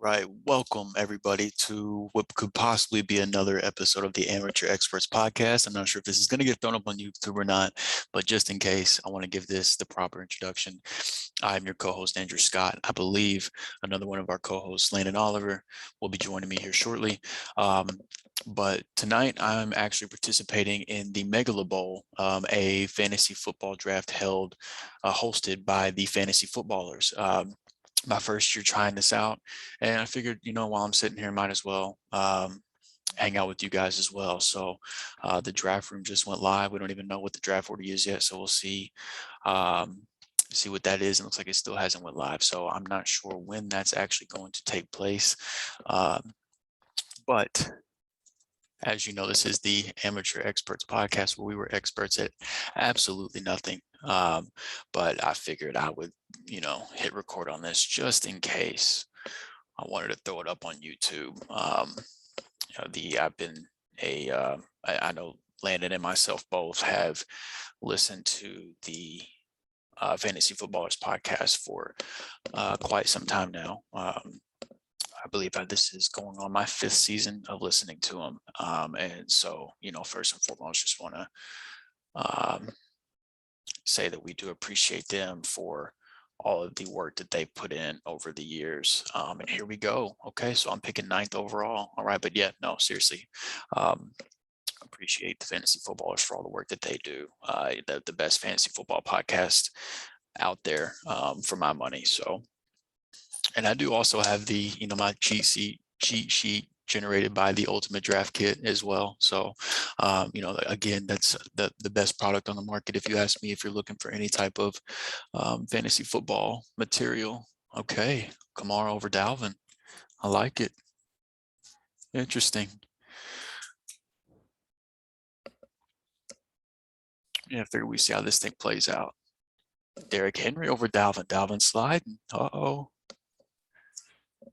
Right. Welcome everybody to what could possibly be another episode of the Amateur Experts podcast. I'm not sure if this is going to get thrown up on YouTube or not, but just in case, I want to give this the proper introduction. I'm your co-host, Andrew Scott. I believe another one of our co-hosts, Landon Oliver, will be joining me here shortly. But tonight I'm actually participating in the Megalabowl, a fantasy football draft hosted by the fantasy footballers. My first year trying this out, and I figured, while I'm sitting here, might as well hang out with you guys as well. So the draft room just went live. We don't even know what the draft order is yet, so we'll see what that is. It looks like it still hasn't went live, so I'm not sure when that's actually going to take place. But as you know, this is the Amateur Experts podcast where we were experts at absolutely nothing. But I figured I would, hit record on this just in case. I wanted to throw it up on YouTube. I know Landon and myself both have listened to the Fantasy Footballers podcast for quite some time now. I believe that this is going on my 5th season of listening to them. And so, first and foremost, just want to say that we do appreciate them for all of the work that they put in over the years. And here we go. Okay, so I'm picking 9th overall. All right, but yeah, no, seriously. Appreciate the fantasy footballers for all the work that they do. The best fantasy football podcast out there for my money. So, and I do also have the, my cheat sheet generated by the Ultimate Draft Kit as well. So, again, that's the best product on the market. If you ask me, if you're looking for any type of fantasy football material. Okay, Kamara over Dalvin. I like it. Interesting. Yeah, I figure we see how this thing plays out. Derrick Henry over Dalvin. Dalvin sliding. Uh-oh.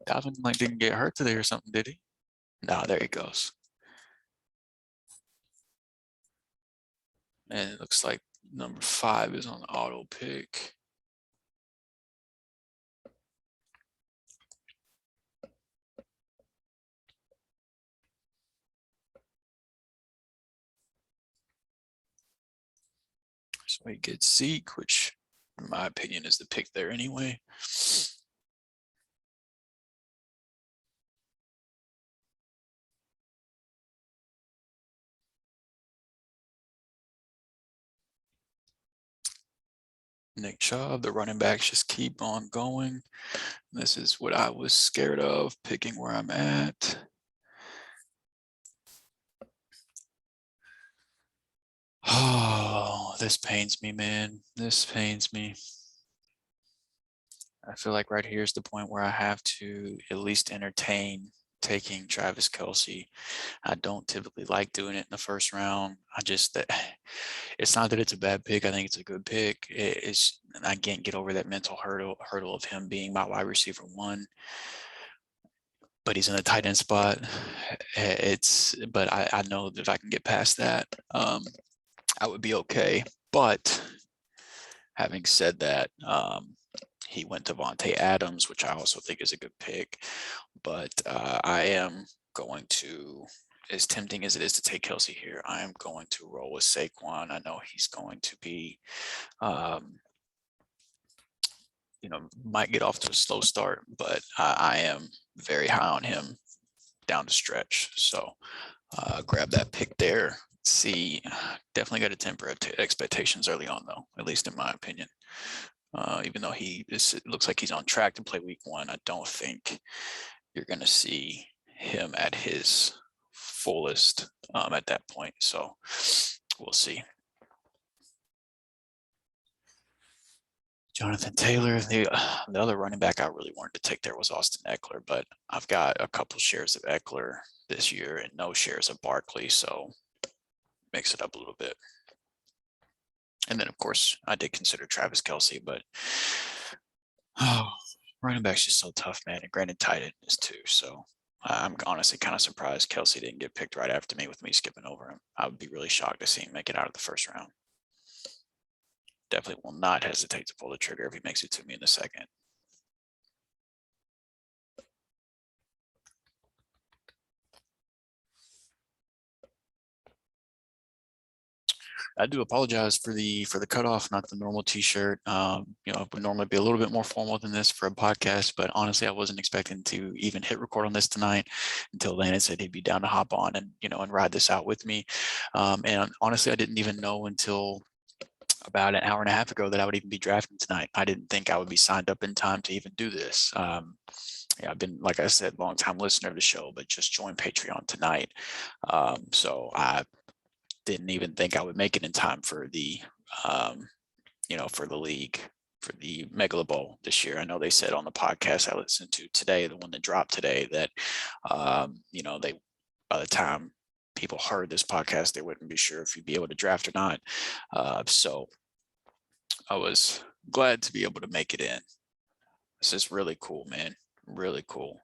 Dalvin didn't get hurt today or something, did he? No, there he goes. And it looks like number 5 is on auto pick. So he gets Zeke, which in my opinion is the pick there anyway. Nick Chubb, the running backs just keep on going. This is what I was scared of, picking where I'm at. Oh, this pains me, man. This pains me. I feel like right here is the point where I have to at least entertain taking Travis Kelce. I don't typically like doing it in the first round. It's not that it's a bad pick. I think it's a good pick. I can't get over that mental hurdle of him being my wide receiver 1. But he's in a tight end spot. But I know that if I can get past that, I would be okay. But having said that, he went to Devontae Adams, which I also think is a good pick. But I am going to, as tempting as it is to take Kelce here, I am going to roll with Saquon. I know he's going to be, might get off to a slow start, but I am very high on him down the stretch. So grab that pick there. See, definitely got to temper expectations early on, though, at least in my opinion. Even though it looks like he's on track to play week 1, I don't think you're going to see him at his fullest at that point. So we'll see. Jonathan Taylor, the other running back I really wanted to take there was Austin Eckler, but I've got a couple shares of Eckler this year and no shares of Barkley, so mix it up a little bit. And then, of course, I did consider Travis Kelce, but running back's just so tough, man. And granted, tight end is too. So I'm honestly kind of surprised Kelce didn't get picked right after me with me skipping over him. I would be really shocked to see him make it out of the first round. Definitely will not hesitate to pull the trigger if he makes it to me in the second. I do apologize for the cutoff, not the normal t-shirt. It would normally be a little bit more formal than this for a podcast, but honestly, I wasn't expecting to even hit record on this tonight until Landon said he'd be down to hop on and ride this out with me. And honestly, I didn't even know until about an hour and a half ago that I would even be drafting tonight. I didn't think I would be signed up in time to even do this. I've been, like I said, long time listener of the show, but just joined Patreon tonight. So I didn't even think I would make it in time for for the league, for the Megalabowl this year. I know they said on the podcast I listened to today, the one that dropped today, that, they, by the time people heard this podcast, they wouldn't be sure if you'd be able to draft or not. So I was glad to be able to make it in. This is really cool, man. Really cool.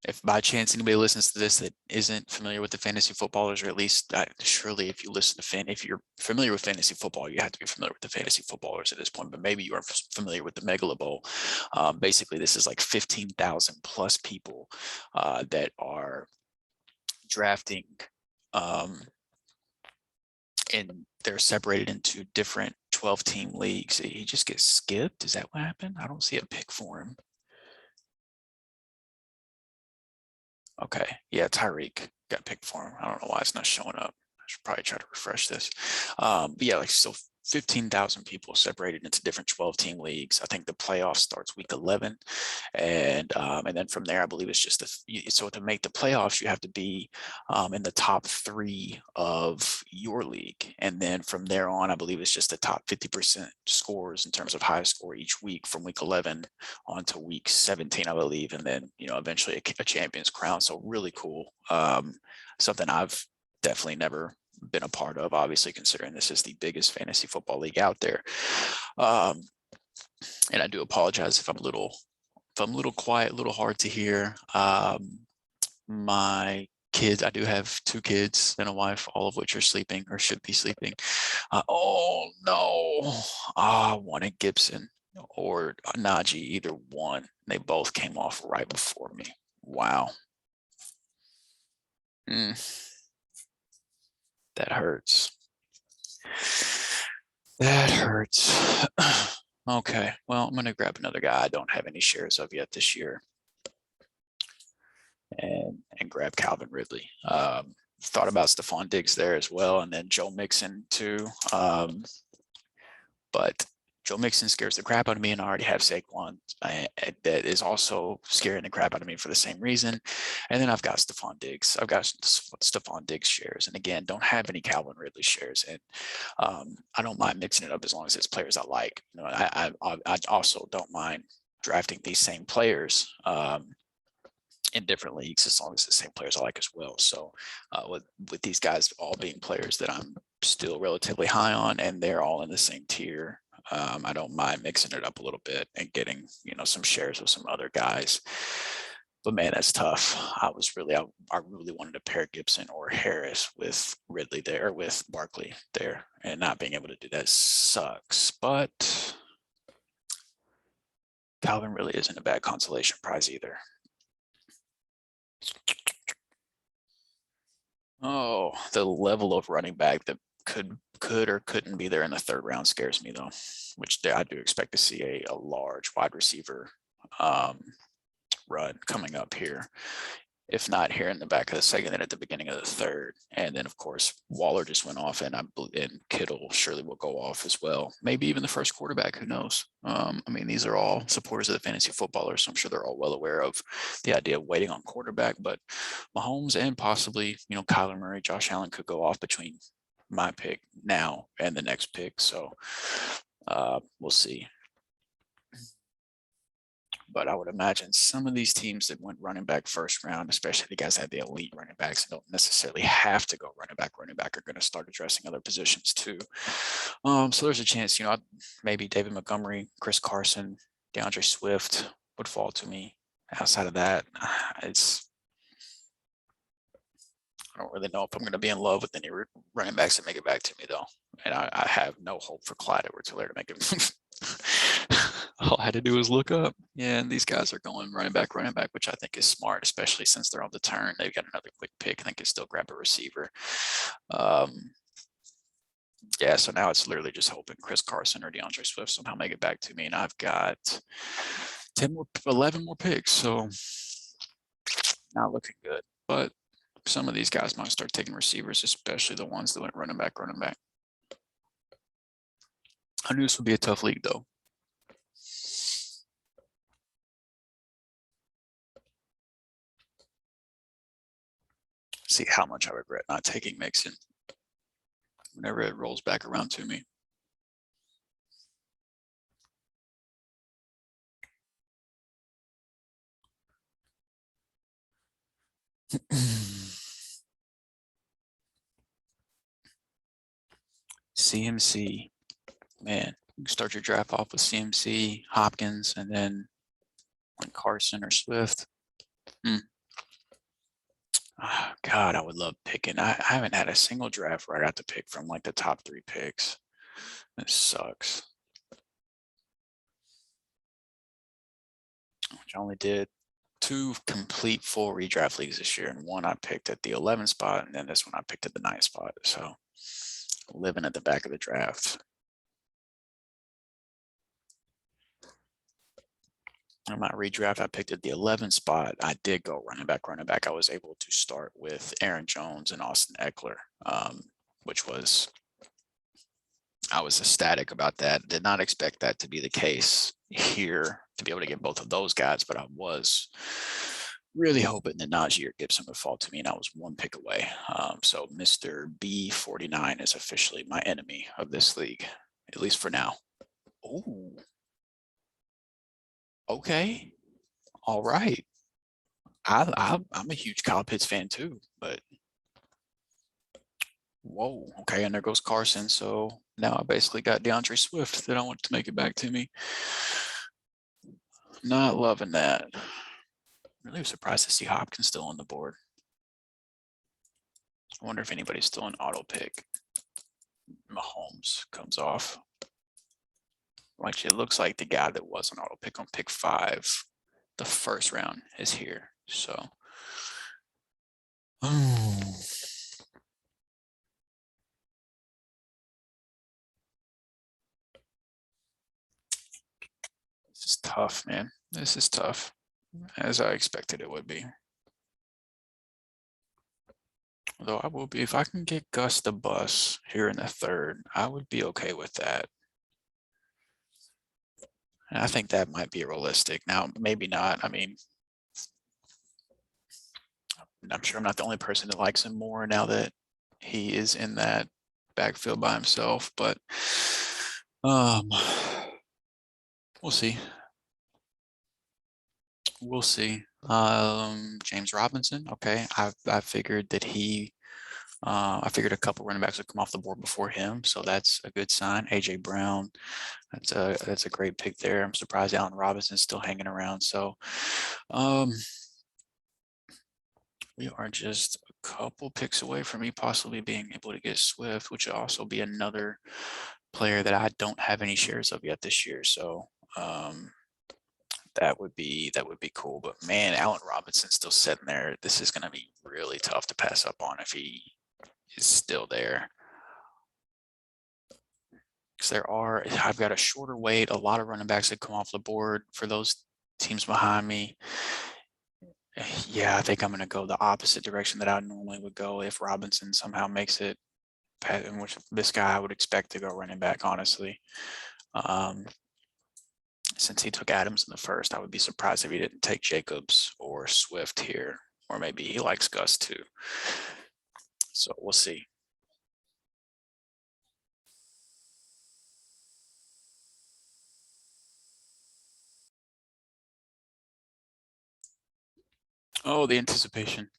If by chance anybody listens to this that isn't familiar with the fantasy footballers, or at least surely if you listen to if you're familiar with fantasy football, you have to be familiar with the fantasy footballers at this point, but maybe you are familiar with the Megalabowl. Basically, this is like 15,000 plus people that are drafting, and they're separated into different 12-team leagues. He just gets skipped. Is that what happened? I don't see a pick for him. Okay, yeah, Tyreek got picked for him. I don't know why it's not showing up. I should probably try to refresh this. But yeah, so 15,000 people separated into different 12-team leagues. I think the playoff starts week 11, and then from there, I believe it's just so to make the playoffs, you have to be in the top 3 of your league, and then from there on, I believe it's just the top 50% scores in terms of highest score each week from week 11 on to week 17, I believe, and then eventually a champion's crown. So really cool. Something I've definitely never been a part of, obviously, considering this is the biggest fantasy football league out there. And I do apologize if I'm a little quiet, a little hard to hear. My kids, I do have 2 kids and a wife, all of which are sleeping or should be sleeping. Oh no, I wanted Gibson or Najee, either one. They both came off right before me. Wow. That hurts. That hurts. Okay, well, I'm going to grab another guy I don't have any shares of yet this year, and grab Calvin Ridley. Thought about Stephon Diggs there as well, and then Joe Mixon too. But Joe Mixon scares the crap out of me, and I already have Saquon that is also scaring the crap out of me for the same reason. And then I've got Stephon Diggs. I've got Stephon Diggs shares, and again, don't have any Calvin Ridley shares. And I don't mind mixing it up as long as it's players I like. I also don't mind drafting these same players in different leagues as long as the same players I like as well. So with these guys all being players that I'm still relatively high on, and they're all in the same tier, I don't mind mixing it up a little bit and getting some shares with some other guys. But man, that's tough. I really wanted to pair Gibson or Harris with Ridley there, with Barkley there, and not being able to do that sucks. But Calvin really isn't a bad consolation prize either. Oh, the level of running back that could or couldn't be there in the 3rd round scares me, though, which I do expect to see a large wide receiver run coming up here. If not here in the back of the 2nd, then at the beginning of the 3rd. And then, of course, Waller just went off, and Kittle surely will go off as well. Maybe even the first quarterback, who knows? These are all supporters of the fantasy footballers, so I'm sure they're all well aware of the idea of waiting on quarterback. But Mahomes and possibly, Kyler Murray, Josh Allen could go off between my pick now and the next pick. So we'll see. But I would imagine some of these teams that went running back 1st round, especially the guys that have the elite running backs and don't necessarily have to go running back, are going to start addressing other positions too. So there's a chance, maybe David Montgomery, Chris Carson, DeAndre Swift would fall to me. Outside of that, I don't really know if I'm going to be in love with any running backs that make it back to me, though. And I have no hope for Clyde Edwards-Helaire to make it. All I had to do was look up. Yeah, and these guys are going running back, which I think is smart, especially since they're on the turn. They've got another quick pick, and they can still grab a receiver. Yeah, so now it's literally just hoping Chris Carson or DeAndre Swift somehow make it back to me, and I've got 11 more picks, so not looking good. But some of these guys might start taking receivers, especially the ones that went running back. I knew this would be a tough league, though. See how much I regret not taking Mixon whenever it rolls back around to me. CMC, man, you can start your draft off with CMC, Hopkins, and then Carson or Swift. Oh, God, I would love picking. I haven't had a single draft where I got to pick from like the top 3 picks. This sucks. Which I only did 2 complete full redraft leagues this year, and one I picked at the 11th spot, and then this one I picked at the 9th spot. So living at the back of the draft. On my redraft, I picked at the 11th spot. I did go running back. I was able to start with Aaron Jones and Austin Eckler, which was, I was ecstatic about that. Did not expect that to be the case here, to be able to get both of those guys, but I was really hoping that Najee or Gibson would fall to me, and I was 1 pick away. So Mr. B49 is officially my enemy of this league, at least for now. Oh, okay. All right. I'm a huge Kyle Pitts fan too, but whoa, okay, and there goes Carson. So now I basically got DeAndre Swift that I want to make it back to me. Not loving that. Really surprised to see Hopkins still on the board. I wonder if anybody's still an auto pick. Mahomes comes off. Actually, it looks like the guy that was an auto pick on pick 5, the first round, is here. So, this is tough, man. This is tough, as I expected it would be. Although I will be, if I can get Gus the Bus here in the 3rd, I would be okay with that. And I think that might be realistic. Now, maybe not. I mean, I'm sure I'm not the only person that likes him more now that he is in that backfield by himself, but we'll see. We'll see. James Robinson. Okay. I figured that I figured a couple running backs would come off the board before him. So that's a good sign. AJ Brown. That's a great pick there. I'm surprised Allen Robinson's still hanging around. So, we are just a couple picks away from me possibly being able to get Swift, which will also be another player that I don't have any shares of yet this year. So, that would be cool. But man, Allen Robinson's still sitting there. This is going to be really tough to pass up on if he is still there. Because I've got a shorter wait, a lot of running backs that come off the board for those teams behind me. Yeah, I think I'm going to go the opposite direction that I normally would go if Robinson somehow makes it, in which this guy I would expect to go running back, honestly. Since he took Adams in the 1st, I would be surprised if he didn't take Jacobs or Swift here, or maybe he likes Gus too. So we'll see. Oh, the anticipation.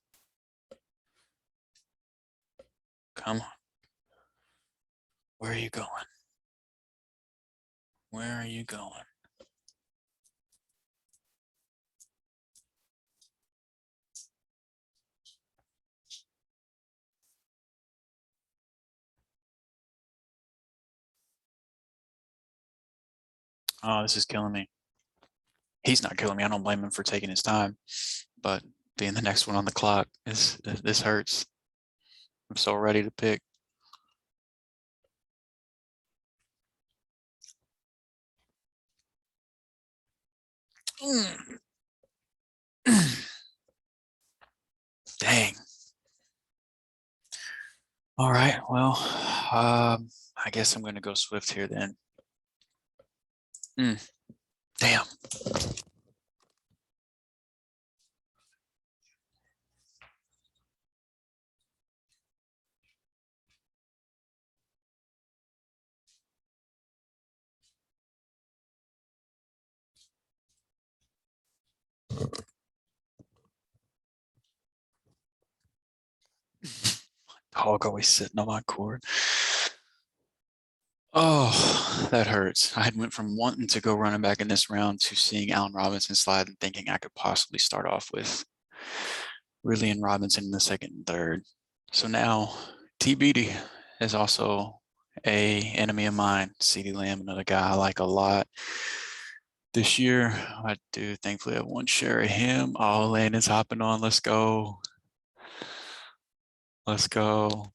Come on. Where are you going? Where are you going? Oh, this is killing me. He's not killing me. I don't blame him for taking his time, but being the next one on the clock, this hurts. I'm so ready to pick. Dang. All right. Well, I guess I'm going to go Swift here then. Damn. Dog always sitting on my cord. Oh, that hurts. I had went from wanting to go running back in this round to seeing Allen Robinson slide and thinking I could possibly start off with Ridley and Robinson in the second and third. So now TBD is also a enemy of mine. CeeDee Lamb, another guy I like a lot. This year, I do thankfully have one share of him. Oh, Landon's hopping on. Let's go. Let's go.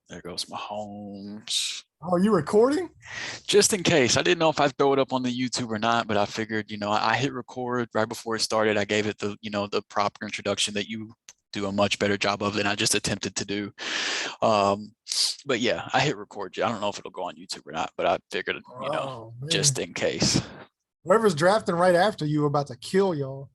There goes Mahomes. Oh, you recording? Just in case. I didn't know if I'd throw it up on the YouTube or not, but I figured, I hit record right before it started. I gave it the proper introduction that you do a much better job of than I just attempted to do. But yeah, I hit record. I don't know if it'll go on YouTube or not, but I figured, just in case. Whoever's drafting right after you about to kill y'all.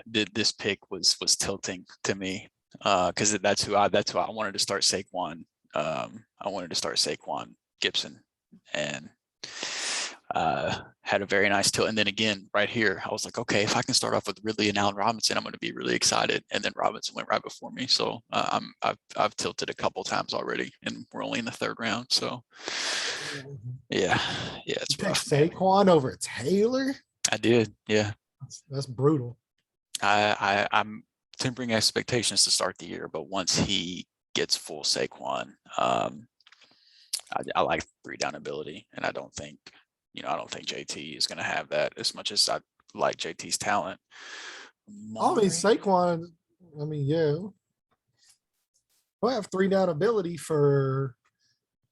This pick was tilting to me because that's who I wanted to start Saquon. I wanted to start Saquon Gibson and had a very nice tilt. And then again, right here, I was like, okay, if I can start off with Ridley and Allen Robinson, I'm going to be really excited. And then Robinson went right before me. So I've tilted a couple times already and we're only in the third round. So yeah, it's rough. Saquon over Taylor? I did. Yeah. That's brutal. I'm tempering expectations to start the year, but once he gets full Saquon, I like 3-down ability, and I don't think JT is going to have that as much as I like JT's talent. Saquon. Yeah, we'll have 3-down ability for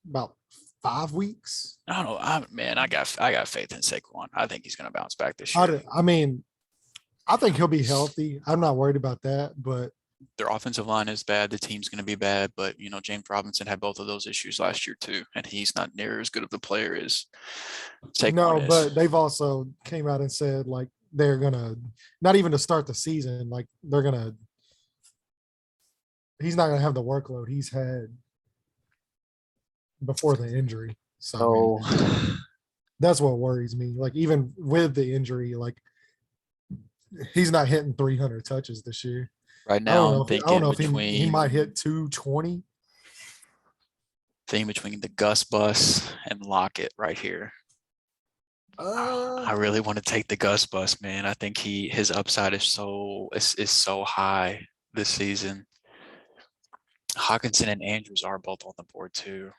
about 5 weeks. I don't know. I got faith in Saquon. I think he's going to bounce back this year. I think he'll be healthy. I'm not worried about that, but their offensive line is bad. The team's going to be bad, but James Robinson had both of those issues last year too, and he's not near as good of a player as Saquon is. But they've also came out and said like they're gonna not even to start the season, like he's not gonna have the workload he's had before the injury. So that's what worries me. Like even with the injury, like he's not hitting 300 touches this year. Right now, I don't know if he might hit 220. Thing between the Gus bus and Lockett right here. I really want to take the Gus bus, man. I think his upside is so high this season. Hawkinson and Andrews are both on the board too.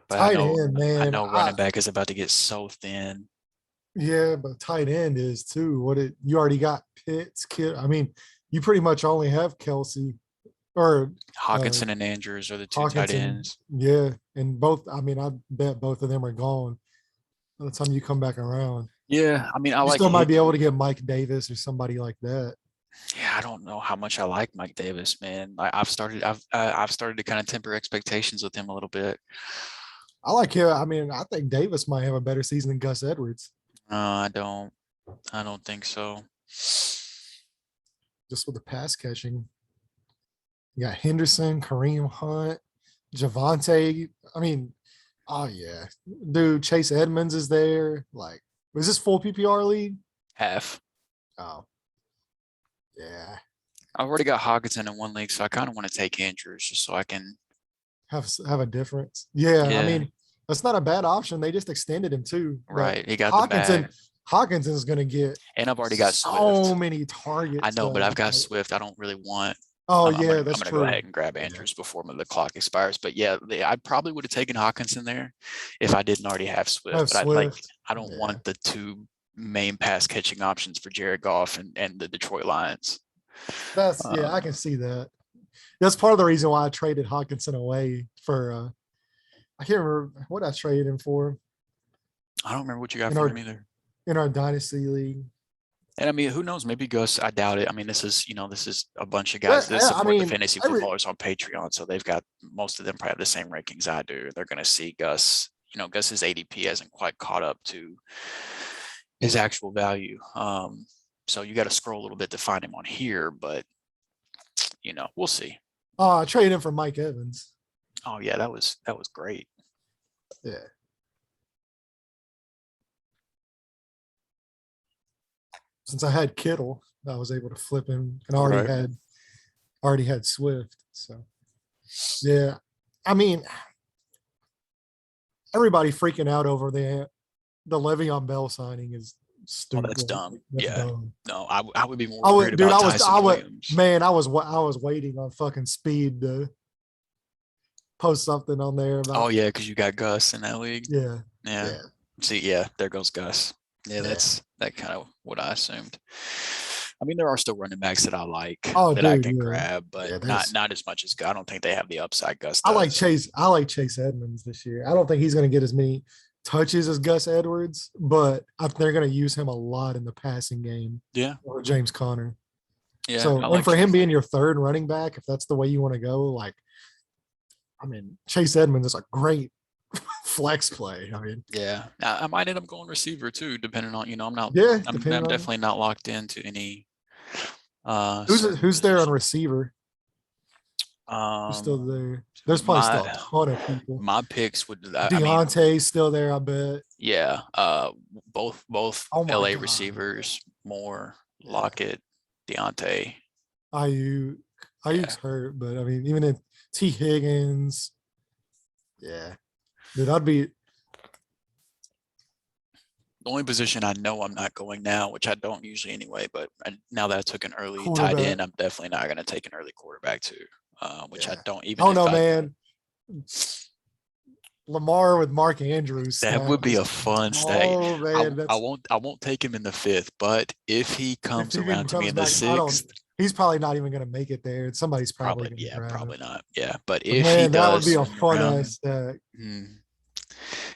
But I know running back is about to get so thin. Yeah, but tight end is too. You already got Pitts, you pretty much only have Kelsey or Hawkinson and Andrews are the two tight ends. Yeah, and both. I bet both of them are gone by the time you come back around. Yeah, you still might be able to get Mike Davis or somebody like that. Yeah, I don't know how much I like Mike Davis, man. I've started to kind of temper expectations with him a little bit. I like him. I think Davis might have a better season than Gus Edwards. No, I don't think so. Just with the pass catching. You got Henderson, Kareem Hunt, Javonte. Oh yeah. Dude, Chase Edmonds is there. Like, was this full PPR league? Half. Oh. Yeah. I've already got Hawkinson in one league, so I kind of want to take Andrews just so I can have a difference. Yeah. That's not a bad option. They just extended him too. Right. He got Hawkinson. The bag. Hawkinson is going to get. And I've already got Swift. So many targets. I know, but I've got Swift. I don't really want. Oh, that's true. I'm going to go ahead and grab Andrews before the clock expires. But yeah, I probably would have taken Hawkinson there if I didn't already have Swift. I don't want the two main pass catching options for Jared Goff and the Detroit Lions. I can see that. That's part of the reason why I traded Hawkinson away for I can't remember what I traded him for I don't remember what you got in for our him either. dynasty league. And I mean, who knows? Maybe Gus. I doubt it. I mean, this is a bunch of Well, guys that I support the mean, fantasy footballers on Patreon, so they've got most of them probably have the same rankings I do. They're going to see Gus. Gus's ADP hasn't quite caught up to his actual value. So you got to scroll a little bit to find him on here, but we'll see. I traded him for Mike Evans. Oh yeah, that was great. Yeah. Since I had Kittle, I was able to flip him and already had Swift. So yeah. I mean, everybody freaking out over the Le'Veon Bell signing is Oh, stupid. that's dumb. That's Yeah. dumb. No, I would be more I worried would, dude. about Tyson Williams. Man. I was waiting on fucking Speed to post something on there about. Oh yeah, because you got Gus in that league. Yeah. Yeah. Yeah. See, yeah, there goes Gus. Yeah, that's that kind of what I assumed. I mean, there are still running backs that I like that I can grab, but not as much as Gus. I don't think they have the upside Gus does. I like Chase Edmonds this year. I don't think he's going to get as many touches as Gus Edwards, but they're going to use him a lot in the passing game. Yeah. Or James Conner. Yeah. So, and for him being your third running back, if that's the way you want to go, I mean, Chase Edmonds is a great flex play. I mean, yeah, I might end up going receiver too, depending on I'm not. Yeah, I'm definitely not locked into any. Who's there on receiver? Who's still there? There's probably still a ton of people. My picks would. Deontay's still there, I bet. Yeah. Both LA receivers, Moore, Lockett, Deontay. Ayuk's hurt, but I mean, even if T. Higgins, yeah, dude, I'd be. The only position I know I'm not going now, which I don't usually anyway, but now that I took an early tight end, I'm definitely not going to take an early quarterback too, which I don't even. Oh no, man. Lamar with Mark Andrews. That would be a fun stack. Oh man, I won't take him in the 5th, but if he comes around to me in the 6th, he's probably not even going to make it there. Somebody's probably probably not. Yeah, but if he does, that would be a fun ass stack.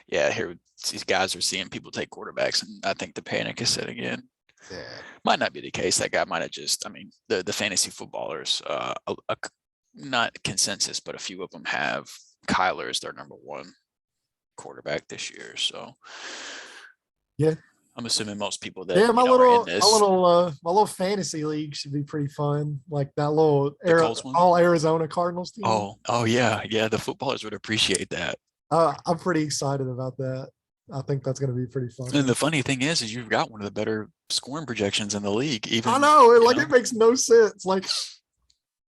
Yeah, here these guys are seeing people take quarterbacks, and I think the panic is setting in. Yeah, might not be the case. That guy might have just. I mean, the fantasy footballers, not consensus, but a few of them have Kyler as their number 1 quarterback this year. So yeah, I'm assuming most people that my little fantasy league should be pretty fun. Like that little all Arizona Cardinals team. Oh yeah, the footballers would appreciate that. I'm pretty excited about that. I think that's going to be pretty fun. And the funny thing is you've got one of the better scoring projections in the league. Even I know, it makes no sense. Like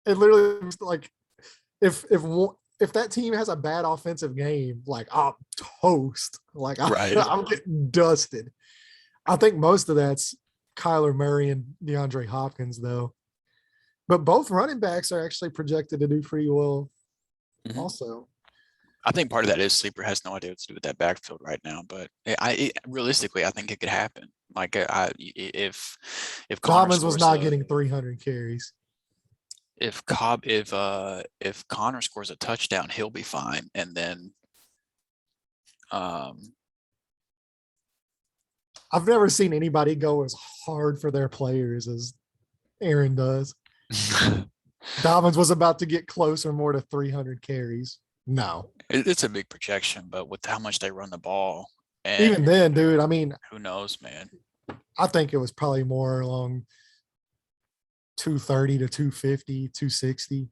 it literally like if that team has a bad offensive game, like I'm toast. Like I'm getting dusted. I think most of that's Kyler Murray and DeAndre Hopkins, though. But both running backs are actually projected to do pretty well. Also, I think part of that is Sleeper has no idea what to do with that backfield right now. But realistically, I think it could happen. Like if Dobbins was not getting 300 carries. If Connor scores a touchdown, he'll be fine. And then I've never seen anybody go as hard for their players as Aaron does. Dobbins was about to get closer more to 300 carries. No. It's a big projection, but with how much they run the ball. And even then, dude, I mean. Who knows, man? I think it was probably more along 230 to 250, 260.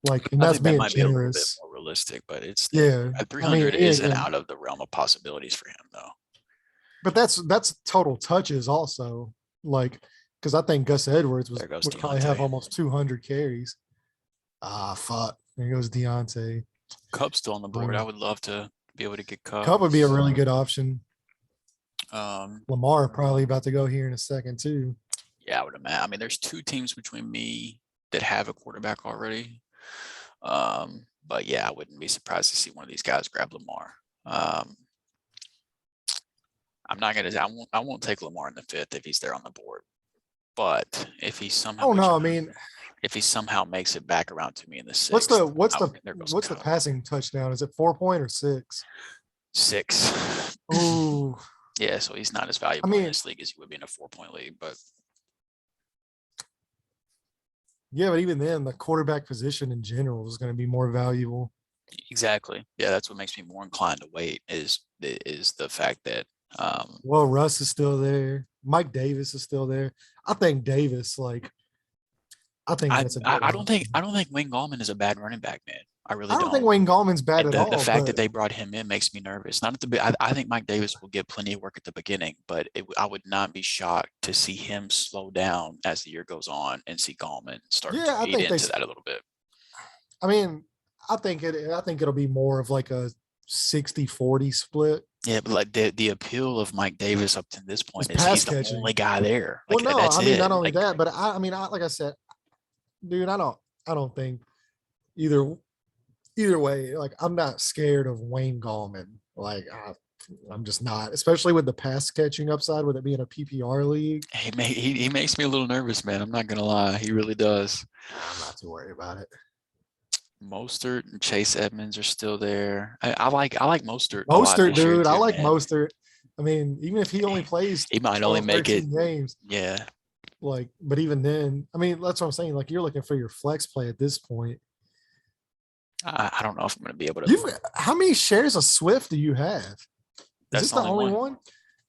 Like, and that's being generous. Be a little bit more realistic, but it's 300 isn't out of the realm of possibilities for him, though. But that's total touches also. Like, because I think Gus Edwards would probably have almost 200 carries. Fuck. There goes Deontay. Cup's still on the board. I would love to be able to get Cup. Cup would be a really good option. Lamar probably about to go here in a second too. Yeah, I would imagine. I mean, there's 2 teams between me that have a quarterback already. But yeah, I wouldn't be surprised to see one of these guys grab Lamar. I'm not gonna. I won't take Lamar in the 5th if he's there on the board. But if he's somehow. Oh no, I mean, If he somehow makes it back around to me in the What's sixth, the what's oh, the there goes what's the Scout. passing touchdown? Is it 4 point or 6? 6. Oh, Yeah, so he's not as I valuable in mean, this league as he would be in a 4-point league, but yeah, but even then, the quarterback position in general is going to be more valuable. exactly. Yeah, that's what makes me more inclined to wait is the fact that Well, Russ is still there. Mike Davis is still there. I think Davis, like, I think I, that's a I good I don't think option. I don't think Wayne Gallman is a bad running back, man. I really I don't think don't. Wayne Gallman's bad And at the all, fact that but they brought him in makes me nervous. Not at the I think Mike Davis will get plenty of work at the beginning, but I would not be shocked to see him slow down as the year goes on and see Gallman starting to yeah, I eat think they. into that a little bit. I mean, I think it'll be more of like a 60-40 split. Yeah, but like the appeal of Mike Davis up to this It's point is pass he's the catching. only guy there. Well, Like no, that's I mean it. not only Like that, but like I said, dude, I don't think either either way. Like I'm not scared of Wayne Gallman. Like I'm just not, especially with the pass catching upside with it being a PPR league. he makes me a little nervous, man. I'm not gonna lie, he really does. I'm not too worried about it. Mostert and Chase Edmonds are still there. I like Mostert a lot Mostert, this year dude, I too, like man. Mostert. I mean, even if he only plays He might only 12, make it. 13 games, Yeah, like, but even then, I mean, that's what I'm saying. Like, you're looking for your flex play at this point. I don't know if I'm gonna be able to. You've how many shares of Swift do you have? Is That's this the the only only one. one?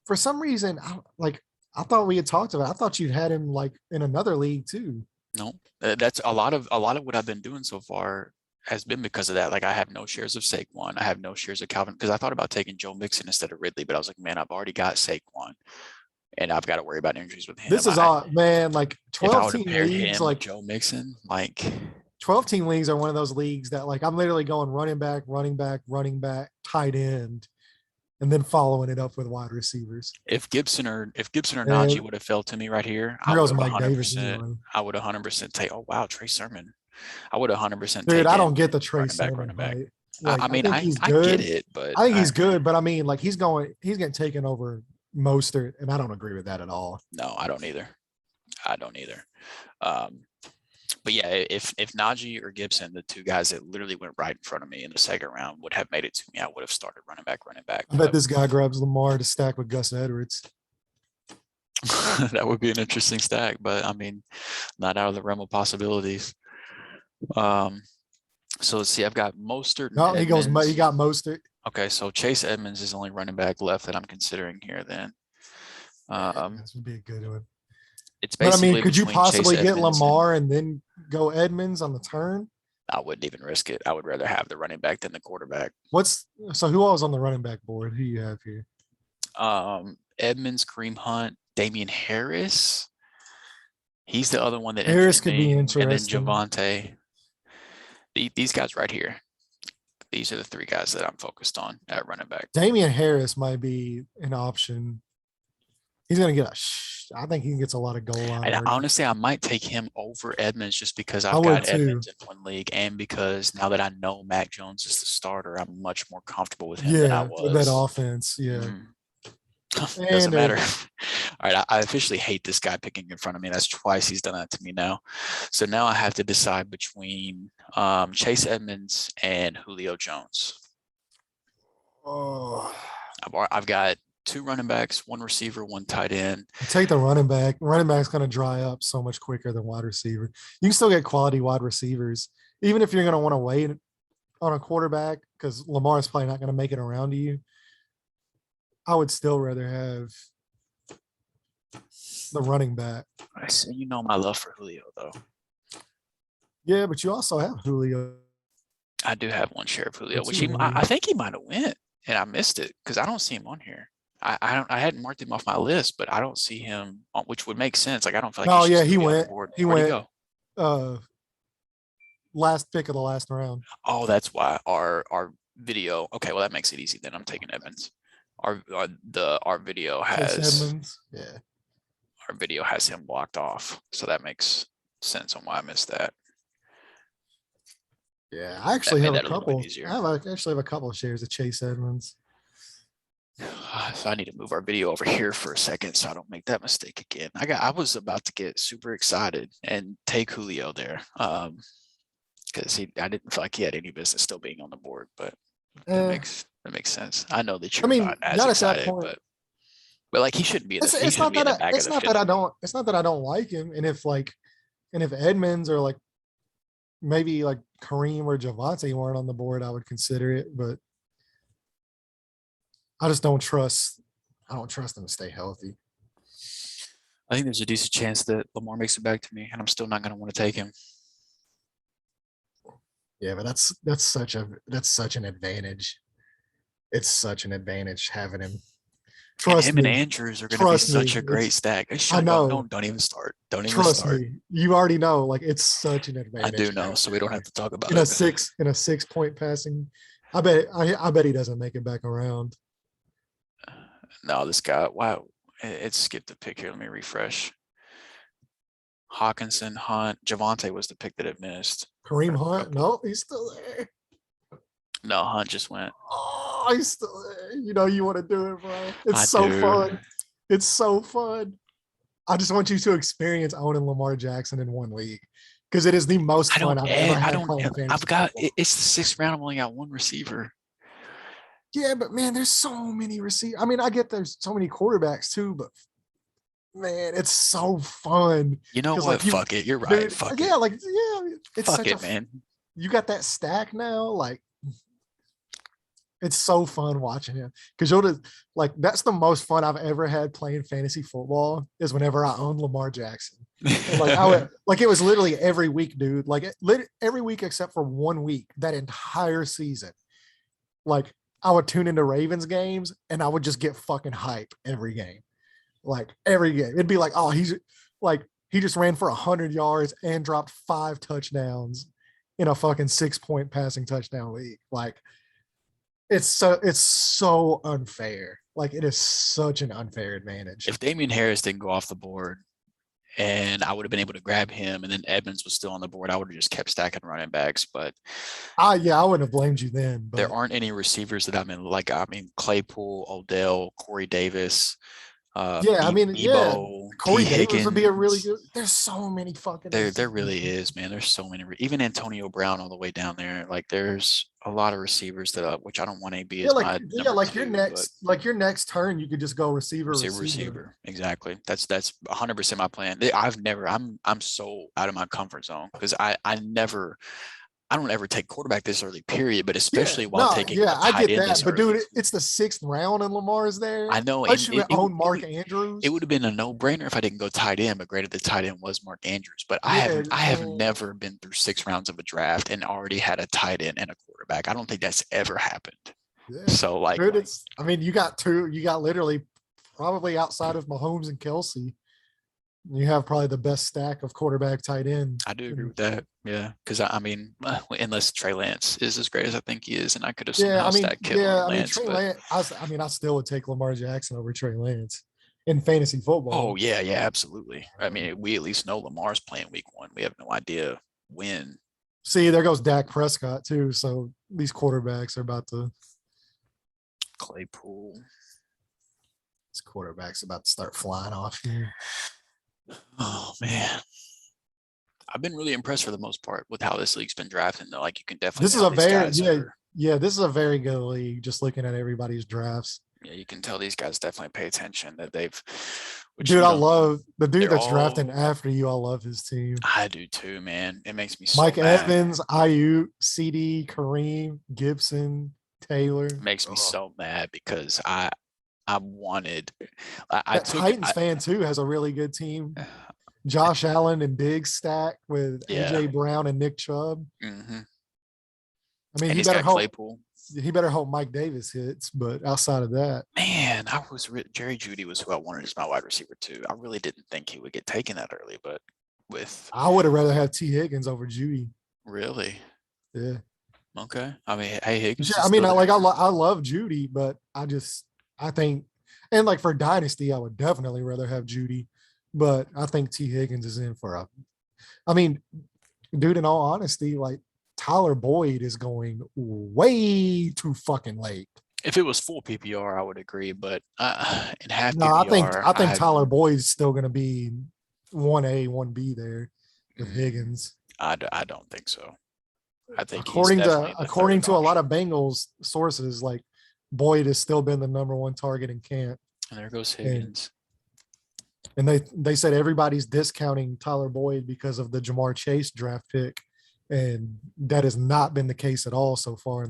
For some reason, I thought we had talked about. I thought you'd had him like in another league too. No, that's a lot of what I've been doing so far has been because of that. Like I have no shares of Saquon. I have no shares of Calvin because I thought about taking Joe Mixon instead of Ridley, but I was like, man, I've already got Saquon, and I've got to worry about injuries with him. This is all man. Like If I 12 would have team paired leagues, him with like Joe Mixon, like 12 team leagues are one of those leagues that like I'm literally going running back, running back, running back, tight end, and then following it up with wide receivers. if Gibson or Najee And would have fell to me right here, I here would goes have Mike Davis 100%. anyway. I would 100% take. Oh wow, Trey Sermon. I would 100% Dude, I don't taken get the Trey running back, Sermon running back. hype. I, Like I I mean, think I he's I get good. it, but I think he's good, but I mean, like he's getting taken over Mostert, and I don't agree with that at all. no, I don't either. I don't either. Um, but yeah, if Najee or Gibson, the two guys that literally went right in front of me in the second round, would have made it to me, I would have started running back, running back. I bet this guy grabs Lamar to stack with Gus Edwards. That would be an interesting stack, but I mean, not out of the realm of possibilities. Um, so let's see. I've got Mostert and No, he goes. He Edmonds. got Mostert. Okay, so Chase Edmonds is the only running back left that I'm considering here. Then This would be a good one. it's But I mean, basically could you between Chase possibly get Edmonds and Lamar and then go Edmonds on the turn? I wouldn't even risk it. I would rather have the running back than the quarterback. Who all is on the running back board? Who you have here? Edmonds, Kareem Hunt, Damian Harris. He's the other one that Harris interests could be me. And then interesting. Javante. These guys right here. These are the three guys that I'm focused on at running back. Damian Harris might be an option. He's going to get I think he gets a lot of goal line. And honestly, I might take him over Edmonds just because I I've would got too. Edmonds in one league and because now that I know Mac Jones is the starter, I'm much more comfortable with him than I Yeah, with that was. offense. Yeah. Mhm. Doesn't And matter. All right, I officially hate this guy picking in front of me. That's twice he's done that to me now. So now I have to decide between Chase Edmonds and Julio Jones. oh, I've got two running backs, one receiver, one tight end. take the running back. Running back's going to dry up so much quicker than wide receiver. You can still get quality wide receivers, even if you're going to want to wait on a quarterback because Lamar is probably not going to make it around to you. I would still rather have the running back. I see, you know my love for Julio, though. Yeah, but you also have Julio. I do have one share of Julio, which Too, I think he might have went, and I missed it because I don't see him on here. I hadn't marked him off my list, but I don't see him, which would make sense. Like I don't feel like No, he should yeah, still he be on the went. board. He Where'd he went. go? Last pick of the last round. Oh, that's why our video. Okay, well that makes it easy. Then I'm taking Evans. Our video has Edmonds. Yeah. our video has him blocked off, so that makes sense on why I missed that. Yeah, I actually have a that a little bit couple. easier. I actually have a couple of shares of Chase Edmonds. So I need to move our video over here for a second so I don't make that mistake again. I was about to get super excited and take Julio there. Because I didn't feel like he had any business still being on the board, but that Eh, makes sense. I know that I you're mean, not as not at that excited, point. but like he shouldn't be in he It's shouldn't not be in that the back of it's the not that fifth. I don't it's not that I don't like him. And if Edmonds or like maybe like Kareem or Javante weren't on the board, I would consider it. But I just don't trust. I don't trust them to stay healthy. I think there's a decent chance that Lamar makes it back to me, and I'm still not going to want to take him. Yeah, but that's such an advantage. It's such an advantage having him. And Trust him and me. Andrews are going to be Trust me. such a great stack. I know. Don't even start. Don't even Trust start. me. You already know. Like it's such an I do advantage know, so we don't have to talk about in a it. 6 point passing. I bet he doesn't make it back around. No, this guy. Wow, it skipped a pick here. Let me refresh. Hawkinson, Hunt, Javante was the pick that it missed. Kareem Hunt, no, he's still there. No, Hunt just went. Oh, he's still there. You know you want to do it, bro. It's I so do. fun. It's so fun. I just want you to experience owning Lamar Jackson in one league because it is the most fun I've ever had playing fantasy. I've got football. it's the 6th round. I've only got one receiver. Yeah, but man, there's so many receivers. I mean, I get there's so many quarterbacks too, but man, it's so fun. You know what? Like fuck it. You're right. Dude, Fuck yeah, it. like yeah, it's fuck such it, man. You got that stack now, like it's so fun watching him because you'll just like that's the most fun I've ever had playing fantasy football is whenever I own Lamar Jackson. And like I would like it was literally every week, dude. Like every week except for 1 week that entire season. Like I would tune into Ravens games and I would just get fucking hype every game. Like every game. It'd be like, oh, he just ran for 100 yards and dropped 5 touchdowns in a fucking 6-point passing touchdown league. Like it's so unfair. Like it is such an unfair advantage. If Damian Harris didn't go off the board and I would have been able to grab him and then Edmonds was still on the board, I would have just kept stacking running backs. But I wouldn't have blamed you then. But there aren't any receivers that Claypool, Odell, Corey Davis. Corey Davis would be a really Higgins. good. There's so many fucking. There really is, man. There's so many. Even Antonio Brown all the way down there. Like there's a lot of receivers that which I don't want to be as my number two, your next turn, you could just go receiver. Exactly. That's 100% my plan. I'm so out of my comfort zone because I don't ever take quarterback this early, period, but especially while taking I get that. But dude, it's the 6th round and Lamar's there. I know. You own Mark Andrews. It would have been a no-brainer if I didn't go tight end, but granted the tight end was Mark Andrews. But I have never been through 6 rounds of a draft and already had a tight end and a quarterback. I don't think that's ever happened. Yeah. So like, dude, you got literally probably outside of Mahomes and Kelsey. You have probably the best stack of quarterback tight end. I do agree with that. Yeah. Because unless Trey Lance is as great as I think he is, and I could have stacked Kittle Lance. Trey Lance, I still would take Lamar Jackson over Trey Lance in fantasy football. Oh, yeah, absolutely. I mean, we at least know Lamar's playing week 1. We have no idea when. See, there goes Dak Prescott, too. So these quarterbacks are about to. Claypool. This quarterback's about to start flying off here. Oh man, I've been really impressed for the most part with how this league's been drafting. Though, like you can definitely. This is a This is a very good league. Just looking at everybody's drafts. Yeah, you can tell these guys definitely pay attention. That they've. Dude, I love the dude that's drafting after you. I love his team. I do too, man. It makes me so Mike mad. Evans, Ayuk, CD, Kareem, Gibson, Taylor. It makes me so mad because I wanted. Titans fan too has a really good team. Josh Allen and Diggs stack with AJ Brown and Nick Chubb. Mm-hmm. I mean, he better hope Mike Davis hits, but outside of that, man, Jerry Jeudy was who I wanted as my wide receiver too. I really didn't think he would get taken that early, but I would have rather have T. Higgins over Jeudy. Really? Yeah. Okay. I mean, hey, Higgins. Yeah, I mean, I love Jeudy, but I think, and like for Dynasty, I would definitely rather have Jeudy, but I think T. Higgins is in for dude, in all honesty, like Tyler Boyd is going way too fucking late. If it was full PPR, I would agree, but in half No, I think PPR, I think Tyler Boyd's still going to be 1A, 1B there with mm, Higgins. I don't think so. I think he's According to definitely the according third to a lot option. of Bengals sources, like Boyd has still been the number one target in camp, And there goes and Higgins. they said everybody's discounting Tyler Boyd because of the Jamar Chase draft pick, and that has not been the case at all so far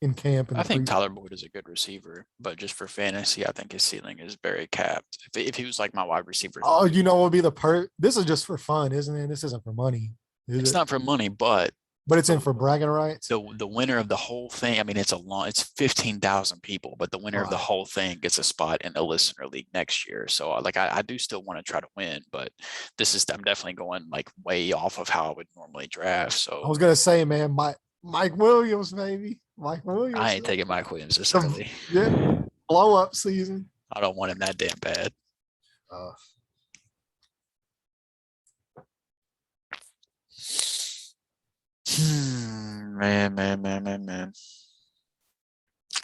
in camp in I the think pre. Tyler Boyd is a good receiver, but just for fantasy, I think his ceiling is very capped. If he was like my wide receiver Oh, three, you know what would be the per? This is just for fun, isn't it? This isn't for money, is it's it? not for money, but But it's in the for bragging rights. the winner of the whole thing. I mean, it's 15,000 people, but the winner of the Right. whole thing gets a spot in the listener league next year. So like I do still want to try to win, but I'm definitely going like way off of how I would normally draft. I So was gonna say, man, Mike Williams, maybe Mike I Williams. ain't taking Mike Williams this The early. yeah, blow up season. I don't want him that damn bad. Uh, Man.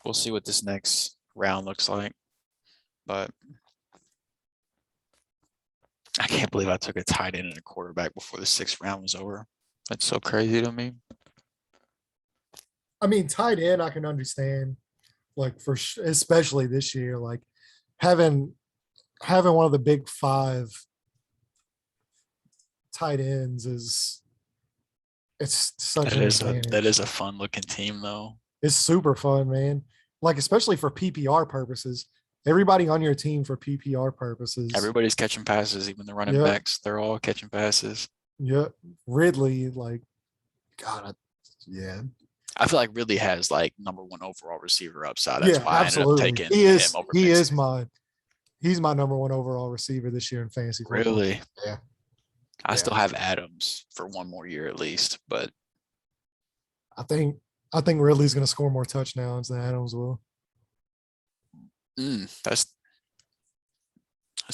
We'll see what this next round looks like, but I can't believe I took a tight end and a quarterback before the sixth round was over. That's so crazy to me. I mean, tight end, I can understand, like especially this year, like having one of the big five tight ends is it's such an That is advantage. a fun looking team though. It's super fun, man. Like especially for PPR purposes. Everybody on your team for PPR purposes. Everybody's catching passes, even the running Yeah, backs. They're all catching passes. yeah. Ridley, like, God, yeah, I feel like Ridley has like number one overall receiver upside. That's yeah, why I ended up absolutely. taking him over He is Mixon. he's my number one overall receiver this year in fantasy football. Really? Yeah, I yeah. still have Adams for one more year at least, but I think Ridley's going to score more touchdowns than Adams will. mm, that's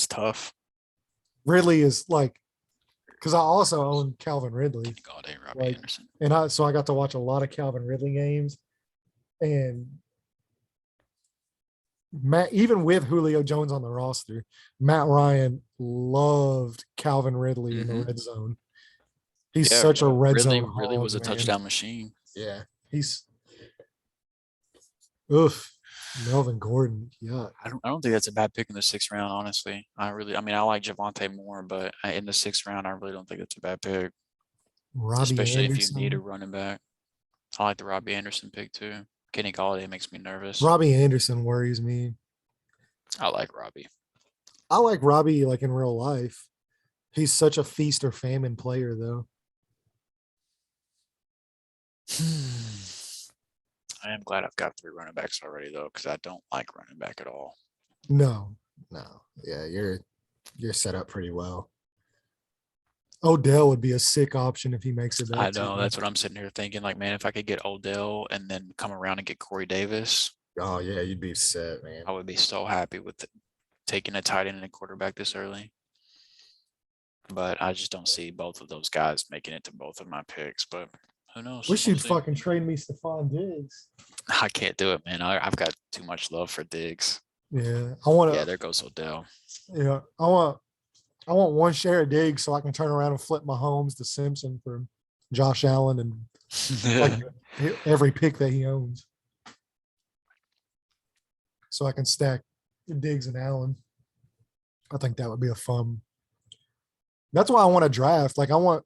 tough. Ridley is like, because I also own Calvin Ridley, Kenny Galladay, Robbie like, Anderson. and I got to watch a lot of Calvin Ridley games, and Matt, even with Julio Jones on the roster, Matt Ryan loved Calvin Ridley in the Mm-hmm. red zone. He's Yeah, such a red Ridley zone really hog, was a man. touchdown machine. Yeah, he's oof. Melvin Gordon, yeah. I don't think that's a bad pick in the sixth round, honestly. I mean, I like Javante more, but in the sixth round, I really don't think it's a bad pick, Robbie especially if you need a Anderson. running back. I like the Robbie Anderson pick too. Kenny Galladay makes me nervous. Robbie Anderson worries me. I like Robbie. I like Robbie like in real life. He's such a feast or famine player, though. I am glad I've got three running backs already though, because I don't like running back at all. No, no. Yeah, you're set up pretty well. Odell would be a sick option if he makes it I back to know you. that's what I'm sitting here thinking. Like, man, if I could get Odell and then come around and get Corey Davis, Oh yeah, you'd be set, man. I would be so happy with taking a tight end and a quarterback this early. But I just don't see both of those guys making it to both of my picks. But who knows? Wish We'll you'd see. fucking trade me Stephon Diggs. I can't do it, man. I've got too much love for Diggs. Yeah, I want Yeah, to. there goes Odell. Yeah, I want one share of Diggs so I can turn around and flip my homes to Simpson for Josh Allen and like every pick that he owns, so I can stack Diggs and Allen. I think that would be a fun. That's why I want to draft. Like I want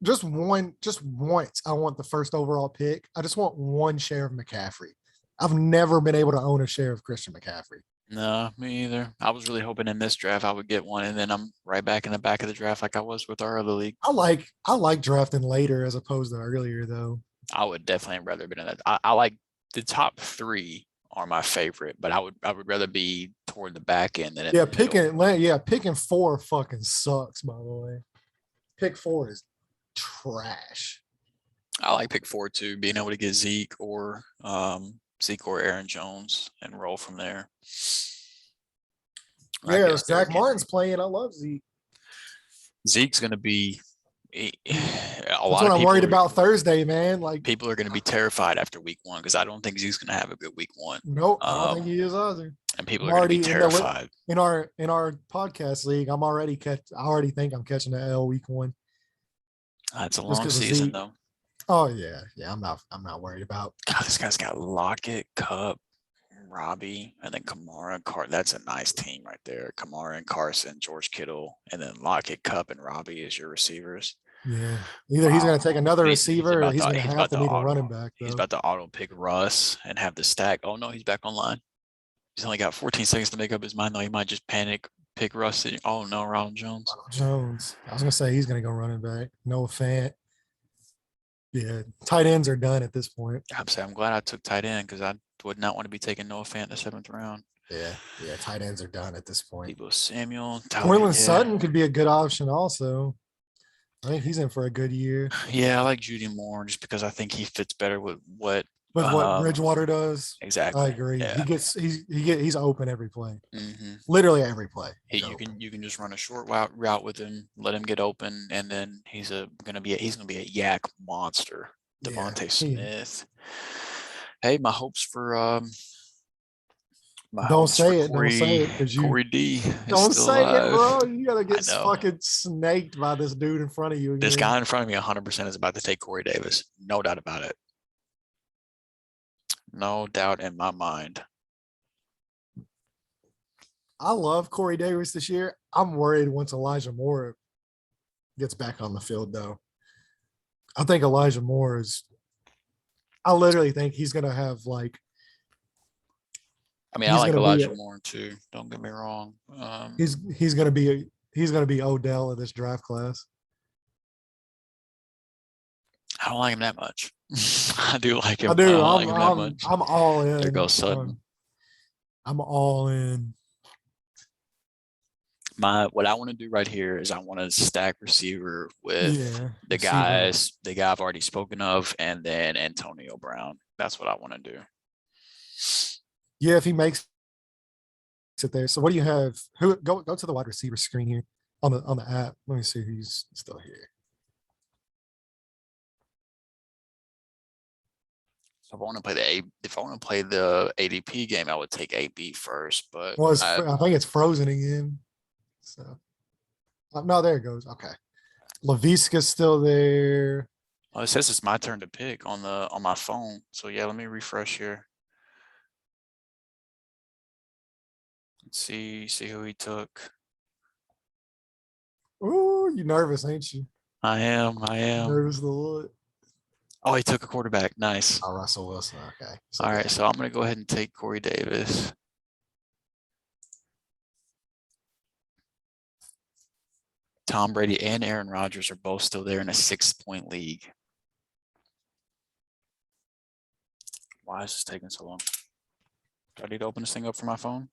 just once. I want the first overall pick. I just want one share of McCaffrey. I've never been able to own a share of Christian McCaffrey. No, me either. I was really hoping in this draft I would get one, and then I'm right back in the back of the draft like I was with our other league. I like drafting later as opposed to earlier though. I would definitely rather been in that. I like the top three are my favorite, but I would rather be toward the back end than in Yeah, the middle. picking four fucking sucks, by the way. Pick four is trash. I like pick four too, being able to get Zeke or Aaron Jones and roll from there. Yeah, Zach Martin's playing. I love Zeke. Zeke's going to be A That's lot what of I'm people worried are about Thursday, man. Like, people are going to be terrified after week one because I don't think Zeke's going to have a good week one. nope, I don't think he is either. And people I'm are going to be already in the terrified. in our podcast league. I already think I'm catching the L week one It's a just long because of season Zeke. though. Oh yeah, I'm not worried about. God, this guy's got Lockett, Cup, Robbie, and then Kamara. That's a nice team right there. Kamara and Carson, George Kittle, and then Lockett, Cup, and Robbie is your receivers. Yeah, either he's Wow. going to take another receiver, or he's going to He's have about to to need a auto. running back. He's Though about to auto pick Russ and have the stack. Oh no, he's back online. He's only got 14 seconds to make up his mind though. He might just panic, pick Russ. Oh no, Ronald Jones. Jones. I was going to say he's going to go running back. No Fant. Yeah, tight ends are done at this point. I'm glad I took tight end because I would not want to be taking Noah Fant in the 7th round. Yeah, tight ends are done at this point. Debo Samuel, Cortland Sutton could be a good option also. I think he's in for a good year. Yeah, I like Judy more just because I think he fits better with what Bridgewater does. exactly. I agree. Yeah. He's open every play. Mm-hmm. Literally every play. You can just run a short route with him, let him get open, and then he's gonna be a yak monster. Devontae Smith. Hey, my hopes for don't say it because you Corey D. Don't say alive. it, bro. You gotta get fucking snaked by this dude in front of you. Again. This guy in front of me 100% is about to take Corey Davis. No doubt about it. No doubt in my mind. I love Corey Davis this year. I'm worried once Elijah Moore gets back on the field, though. I think Elijah Moore I literally think he's gonna have like. I mean, I like Elijah Moore too. Don't get me wrong. He's gonna be Odell of this draft class. I don't like him that much. I do like him. I do. I like him that much. I'm all in. There goes Sutton. I'm all in. What I want to do right here is I want to stack receiver with the guy I've already spoken of, and then Antonio Brown. That's what I want to do. Yeah, if he makes it there. So what do you have? Go to the wide receiver screen here on the app. Let me see who's still here. So if I want to play the ADP game, I would take AB first. But I think it's frozen again. So no, there it goes. Okay, Laviska's still there. Oh, it says it's my turn to pick on my phone. So yeah, let me refresh here. Let's see who he took. Ooh, you nervous, ain't you? I am. Nervous the Lord. Oh, he took a quarterback. Nice. Oh, Russell Wilson. Okay. So all right, so I'm going to go ahead and take Corey Davis. Tom Brady and Aaron Rodgers are both still there in a 6-point league. Why is this taking so long? Do I need to open this thing up for my phone?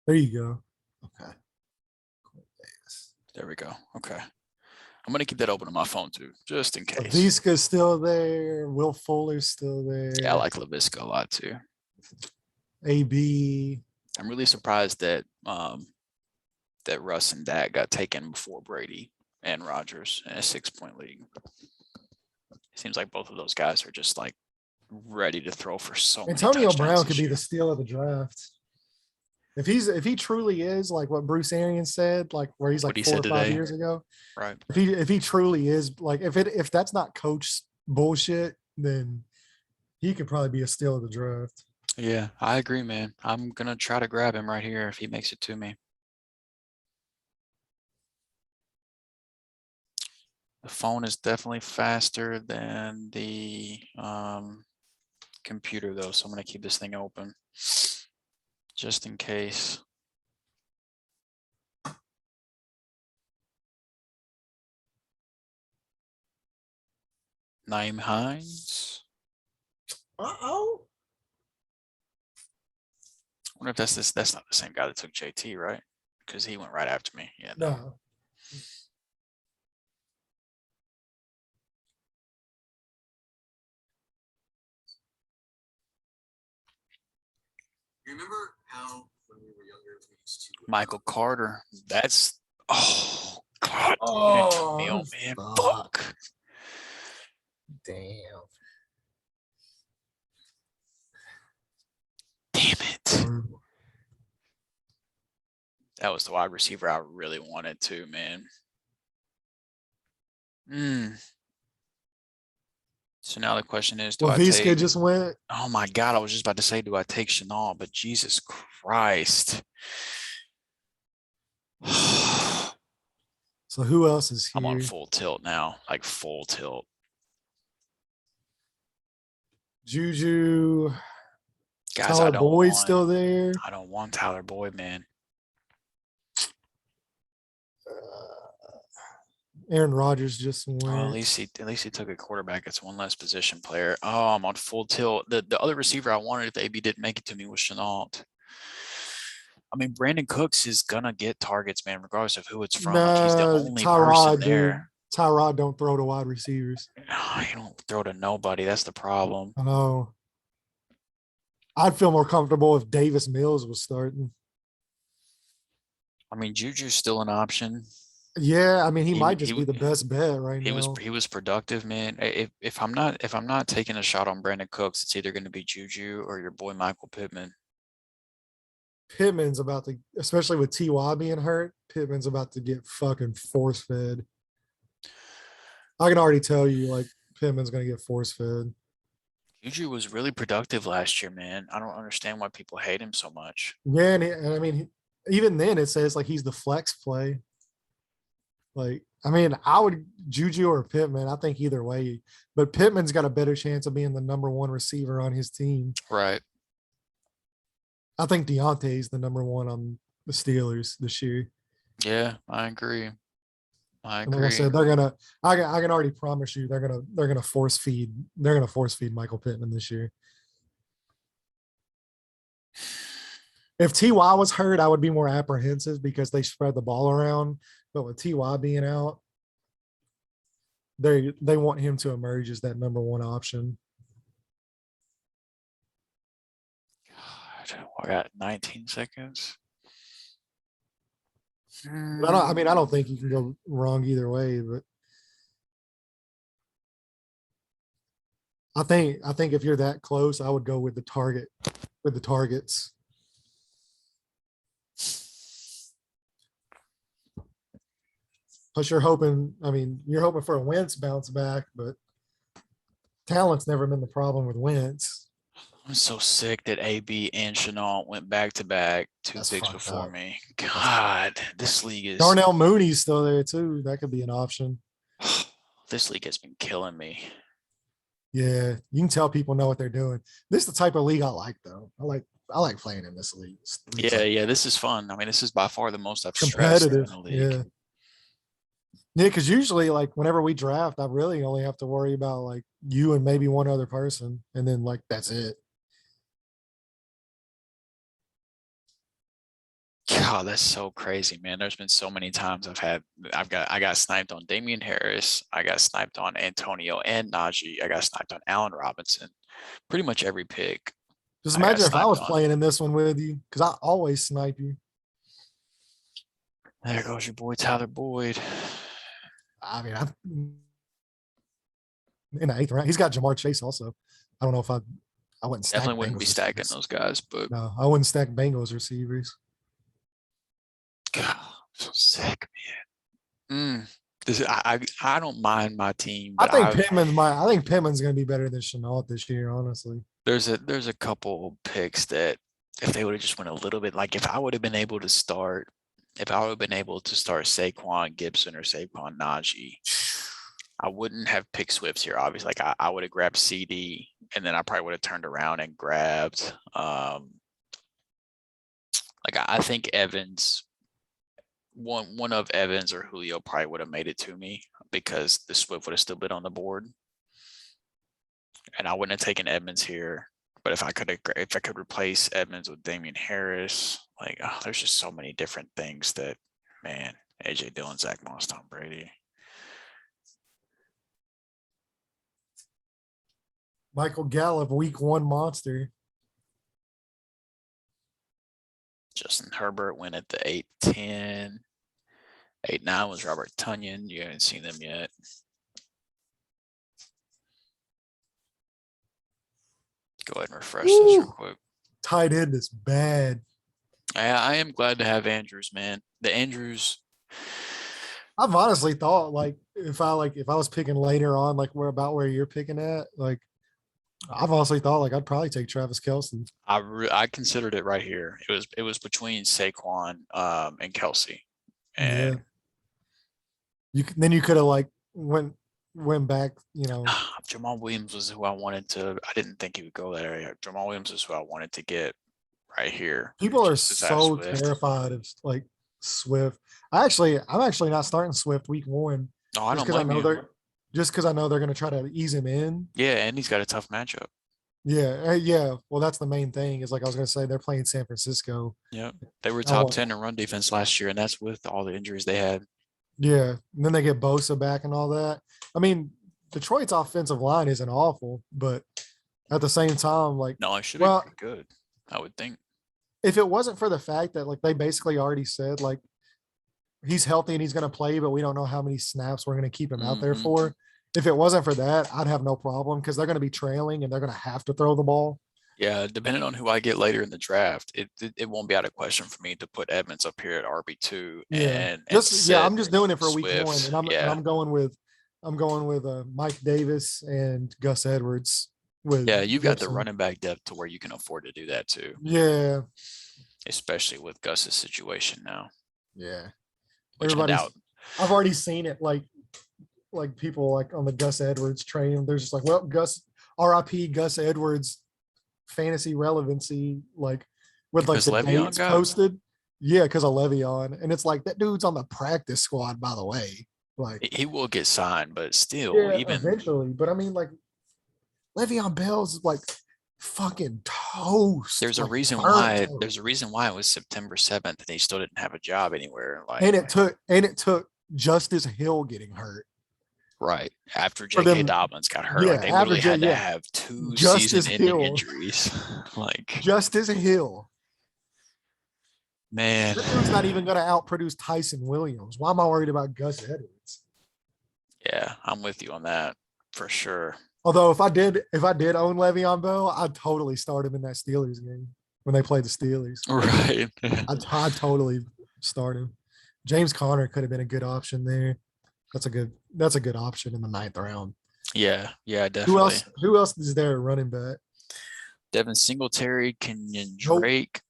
There you go. Okay. There we go. Okay. I'm going to keep that open on my phone too, just in case. Laviska's still there. Will Fuller's still there. Yeah, I like Laviska a lot too. AB. I'm really surprised that that Russ and Dak got taken before Brady and Rodgers in a 6-point league. It seems like both of those guys are just like ready to throw for so many Antonio Brown could be year. the steal of the draft. If he truly is like what Bruce Arians said, like where he's like 4 or 5 years ago, right? If he truly is like if that's not coach bullshit, then he could probably be a steal of the draft. Yeah, I agree, man. I'm gonna try to grab him right here if he makes it to me. The phone is definitely faster than the computer though, so I'm gonna keep this thing open just in case. Naeem Hines. Uh-oh. I wonder if that's not the same guy that took JT, right? Because he went right after me. Yeah. No. You remember how when we were younger we used to Michael Carter. That's Oh, God. It took me Oh, on, man. fuck. Fuck. Damn. Damn it. Brutal. That was the wide receiver I really wanted to, man. So now the question is, do Well, I Visca take... just went. Oh, my God. I was just about to say, do I take Chanel? But Jesus Christ. So who else is I'm on here? full tilt now, like full tilt. Juju. Guys, Tyler Boyd's still there. I don't want Tyler Boyd, man. Aaron Rodgers just Oh, at went. least he took a quarterback. It's one less position player. Oh, I'm on full tilt. The other receiver I wanted if AB didn't make it to me was Chenault. I mean, Brandon Cooks is gonna get targets, man, regardless of who it's from. Like, he's the Nah, only person Tyrod, there. dude. Tyrod don't throw to wide receivers. He don't throw to nobody. That's the problem. I know. I'd feel more comfortable if Davis Mills was starting. I mean, Juju's still an option. Yeah, I mean, he might He just be the best bet right he now. was productive, man. If I'm not taking a shot on Brandon Cooks, it's either going to be Juju or your boy Michael Pittman. Pittman's about to, especially with Ty being hurt, Pittman's about to get fucking force fed. I can already tell you, like, Pittman's gonna get force fed. Juju was really productive last year, man. I don't understand why people hate him so much. Yeah, and I mean, even then it says like he's the flex play. Like, I mean, I would Juju or Pittman. I think either way, but Pittman's got a better chance of being the number one receiver on his team. Right. I think Deontay's the number one on the Steelers this year. Yeah, I agree. And like I said, they're gonna. I can already promise you, they're gonna force feed. They're gonna force feed Michael Pittman this year. If Ty was hurt, I would be more apprehensive because they spread the ball around. But with Ty being out, they want him to emerge as that number one option. God, I got 19 seconds. I mean, I don't think you can go wrong either way, but I think if you're that close, I would go with the targets. Plus, you're hoping. I mean, you're hoping for a Wentz bounce back, but talent's never been the problem with Wentz. I'm so sick that AB and Chenault went back to back 2 That's picks fucked before up. me. God, this league is Darnell Mooney's still there too. That could be an option. this league has been killing me. Yeah, you can tell people know what they're doing. This is the type of league I like, though. I like playing in this league. Yeah, this is fun. I mean, this is by far the most I've stressed in Competitive. the league. Yeah. Yeah, because usually, like, whenever we draft, I really only have to worry about like you and maybe one other person, and then like that's it. God, that's so crazy, man. There's been so many times I got sniped on Damian Harris. I got sniped on Antonio and Najee. I got sniped on Allen Robinson. Pretty much every pick. Just I got imagine if I sniped was on. playing in this one with you, because I always snipe you. There goes your boy Tyler Boyd. I mean, in the 8th round, he's got Jamar Chase also. I don't know if I wouldn't stack Definitely wouldn't Bengals be stacking receivers. those guys, but No, I wouldn't stack Bengals receivers. God, I'm so sick, man. I don't mind my team, I but think Pittman's going to be better than Chenault this year. Honestly, there's a couple picks that if they would have just went a little bit, like if I would have been able to start Saquon Gibson or Saquon Najee, I wouldn't have picked Swifts here. Obviously, like I would have grabbed CD, and then I probably would have turned around and grabbed. Like I think Evans, one of Evans or Julio probably would have made it to me because the Swift would have still been on the board, and I wouldn't have taken Edmonds here. But if I could replace Edmonds with Damian Harris, like there's just so many different things that, man, AJ Dillon, Zach Moss, Tom Brady. Michael Gallup, week 1 monster. Justin Herbert went at the 8-10. 8-9 was Robert Tunyon. You haven't seen them yet. Go ahead and refresh this real quick. Tight end is bad. I am glad to have Andrews, man. The Andrews. I've honestly thought if I was picking later on, where you're picking at, I've honestly thought I'd probably take Travis Kelce. I considered it right here. It was between Saquon and Kelce. And you could have went back, Jamal Williams was who I wanted to. I didn't think he would go that area. Jamal Williams is who I wanted to get right here. People are so terrified of Swift. I'm actually not starting Swift week 1. No, I don't blame you. Just because I know they're going to try to ease him in. Yeah, and he's got a tough matchup. Yeah. Well, that's the main thing. Is I was going to say they're playing San Francisco. Yeah, they were top 10 in run defense last year, and that's with all the injuries they had. Yeah, and then they get Bosa back and all that. I mean, Detroit's offensive line isn't awful, but at the same time, no, it should be pretty good, I would think. If it wasn't for the fact that they basically already said he's healthy and he's going to play, but we don't know how many snaps we're going to keep him out there for. If it wasn't for that, I'd have no problem because they're going to be trailing and they're going to have to throw the ball. Yeah, depending on who I get later in the draft, it won't be out of question for me to put Edmonds up here at RB2. Yeah, I'm just doing it for week 1, and I'm going with Mike Davis and Gus Edwards. You've got the running back depth to where you can afford to do that too. Yeah, especially with Gus's situation now. Yeah, I've already seen it. People on the Gus Edwards train. They're just Gus, RIP Gus Edwards, fantasy relevancy. With because the Le'Veon dates posted. Yeah, because of Le'Veon, and it's that dude's on the practice squad. By the way, he will get signed, but still, even eventually. But I mean, Le'Veon Bell's fucking toast. There's a reason why. There's a reason why it was September 7th and he still didn't have a job anywhere. And it took Justice Hill getting hurt. Right after J.K. Dobbins got hurt, they literally had to have 2 season-ending injuries. Justice Hill, man, this dude's not even going to outproduce Tyson Williams. Why am I worried about Gus Edwards? Yeah, I'm with you on that for sure. Although if I did own Le'Veon Bell, I'd totally start him in that Steelers game when they play the Steelers. Right, I'd totally start him. James Conner could have been a good option there. That's a good option in the 9th round. Yeah, definitely. Who else is there running back? Devin Singletary, Kenyon Drake,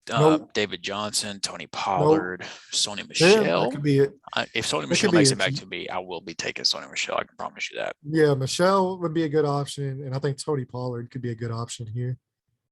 David Johnson, Tony Pollard, Sony Michel. Yeah, that could be it. If Sony Michel makes it back to me, I will be taking Sony Michel. I can promise you that. Yeah, Michel would be a good option, and I think Tony Pollard could be a good option here.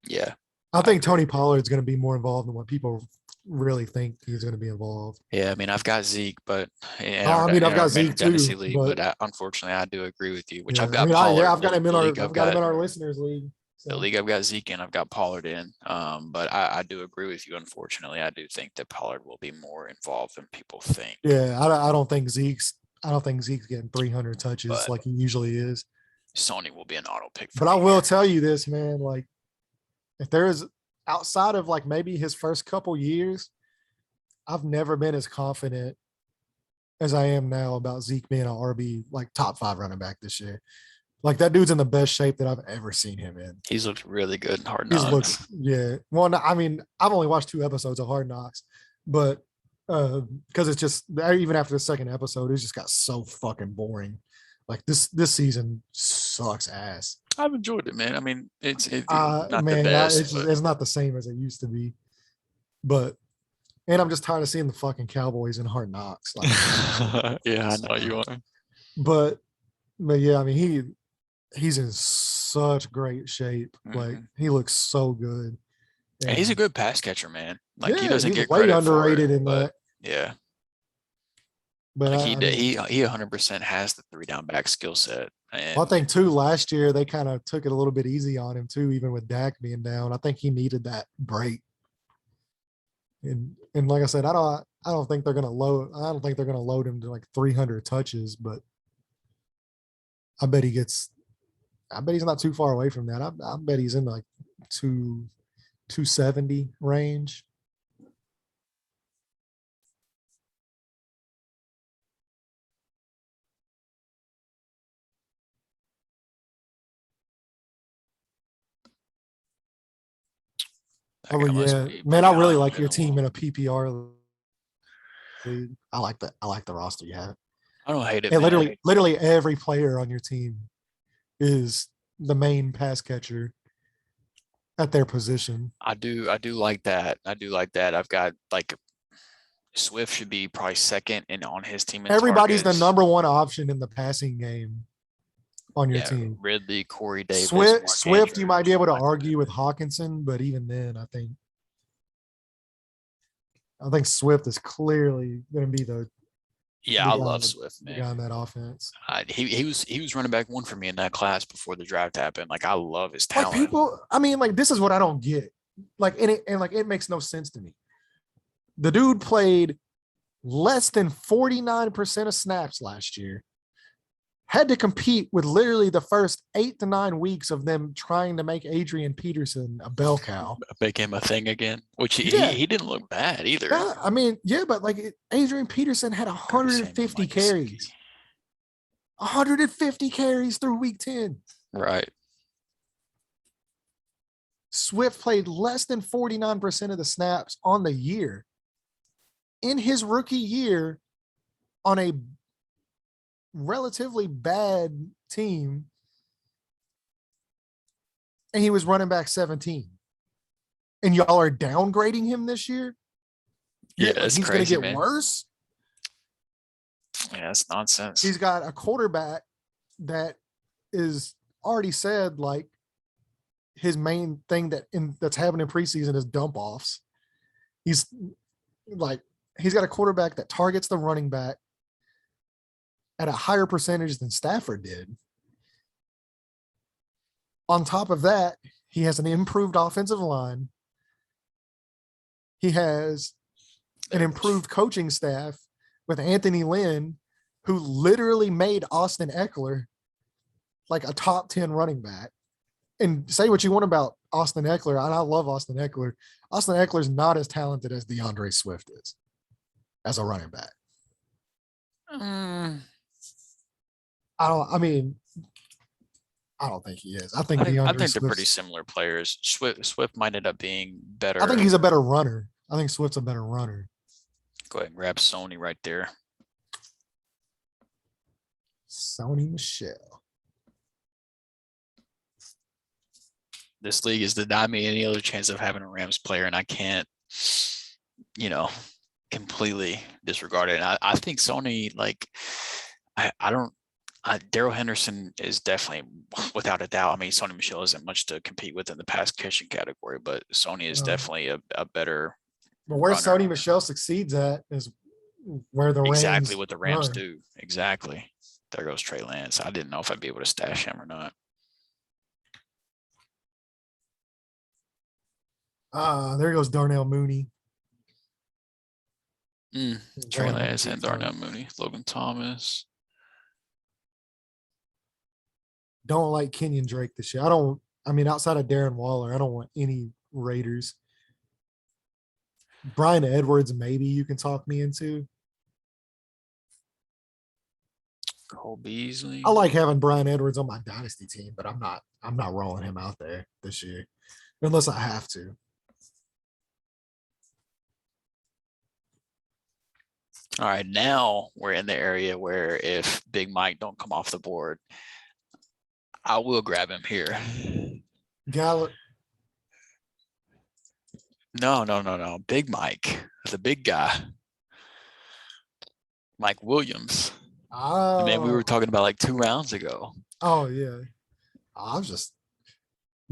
Yeah. I think Tony Pollard's going to be more involved than what people really think he's going to be involved. Yeah, I mean, I've got Zeke, but I've got Zeke too. League, but unfortunately, I do agree with you. Which I've got. I've got him in our listeners league. So. The league I've got Zeke in, I've got Pollard in. But I do agree with you. Unfortunately, I do think that Pollard will be more involved than people think. Yeah, I don't think Zeke's getting 300 touches like he usually is. Sony will be an auto pick. But I will tell you this, man. If there is outside of maybe his first couple years, I've never been as confident as I am now about Zeke being an RB top 5 running back this year. That dude's in the best shape that I've ever seen him in. He's looked really good in Hard Knocks. Well, I mean, I've only watched 2 episodes of Hard Knocks, but because it's just even after the second episode, it just got so fucking boring. This season sucks ass. I've enjoyed it, man. I mean, it's not the best. It's not the same as it used to be. And I'm just tired of seeing the fucking Cowboys in Hard Knocks. Yeah, I know you are. But yeah, I mean he's in such great shape. Mm-hmm. He looks so good. And he's a good pass catcher, man. He doesn't get way credit underrated for it, in that. Yeah. But he 100% has the 3-down back skill set. And I think too, last year they kind of took it a little bit easy on him too, even with Dak being down. I think he needed that break. And like I said, I don't think they're gonna load him to 300 touches, but I bet he's not too far away from that. I bet he's in 270 range. That guy must be man, I pretty really high on like your the team wall. in a PPR league. I like that. I like the roster you have. I don't hate it, And man. literally every player on your team is the main pass catcher at their position. I do like that. I do like that. I've got like Swift should be probably second and on his team in Everybody's the targets. number one option in the passing game on your Yeah, team. Ridley, Corey Davis, Mark Swift, you might be Andrews. able to I like that. argue with Hawkinson, but even then, I think Swift is clearly going to be Yeah, the I guy love Swift, the man. guy in that offense. He was running back one for me in that class before the draft happened. Like I love his Like talent. people, I mean, like this is what I don't get. Like it makes no sense to me. The dude played less than 49% of snaps last year. Had to compete with literally the first 8 to 9 weeks of them trying to make Adrian Peterson a bell cow. Make him a thing again, which Yeah. he didn't look bad either. Yeah, I mean, yeah, but like Adrian Peterson had Curtis Samuel, 150 Mike Gesicki. carries. 150 carries through week 10. Right. Swift played less than 49% of the snaps on the year. In his rookie year, on a relatively bad team, and he was running back 17. And y'all are downgrading him this year? Yeah, that's he's crazy, going to get man. worse. Yeah, that's nonsense. He's got a quarterback that is already said like his main thing that's happening in preseason is dump offs. He's got a quarterback that targets the running back at a higher percentage than Stafford did. On top of that, he has an improved offensive line. He has an improved coaching staff with Anthony Lynn, who literally made Austin Eckler like a top 10 running back. And say what you want about Austin Eckler, and I love Austin Eckler. Austin Eckler's not as talented as DeAndre Swift is as a running back. I don't think he is. I think they're pretty similar players. Swift might end up being better. I think he's a better runner. I think Swift's a better runner. Go ahead and grab Sony right there. Sony Michel. This league has denied me any other chance of having a Rams player, and I can't, completely disregard it. And I think Sony, like, Darrell Henderson is definitely, without a doubt. I mean, Sony Michel isn't much to compete with in the pass catching category, but Sony is definitely a better. But where Sony Michel succeeds at is where the Rams exactly what the Rams run. do. Exactly. There goes Trey Lance. I didn't know if I'd be able to stash him or not. There goes Darnell Mooney. Trey Lance and Darnell Mooney. Logan Thomas. Don't like Kenyon Drake this year. Outside of Darren Waller, I don't want any Raiders. Brian Edwards, maybe you can talk me into. Cole Beasley. I like having Brian Edwards on my dynasty team, but I'm not rolling him out there this year unless I have to. All right, now we're in the area where if Big Mike don't come off the board, I will grab him here. Gallup. No. Big Mike, the big guy. Mike Williams. Oh. The man we were talking about like 2 rounds ago. Oh, yeah.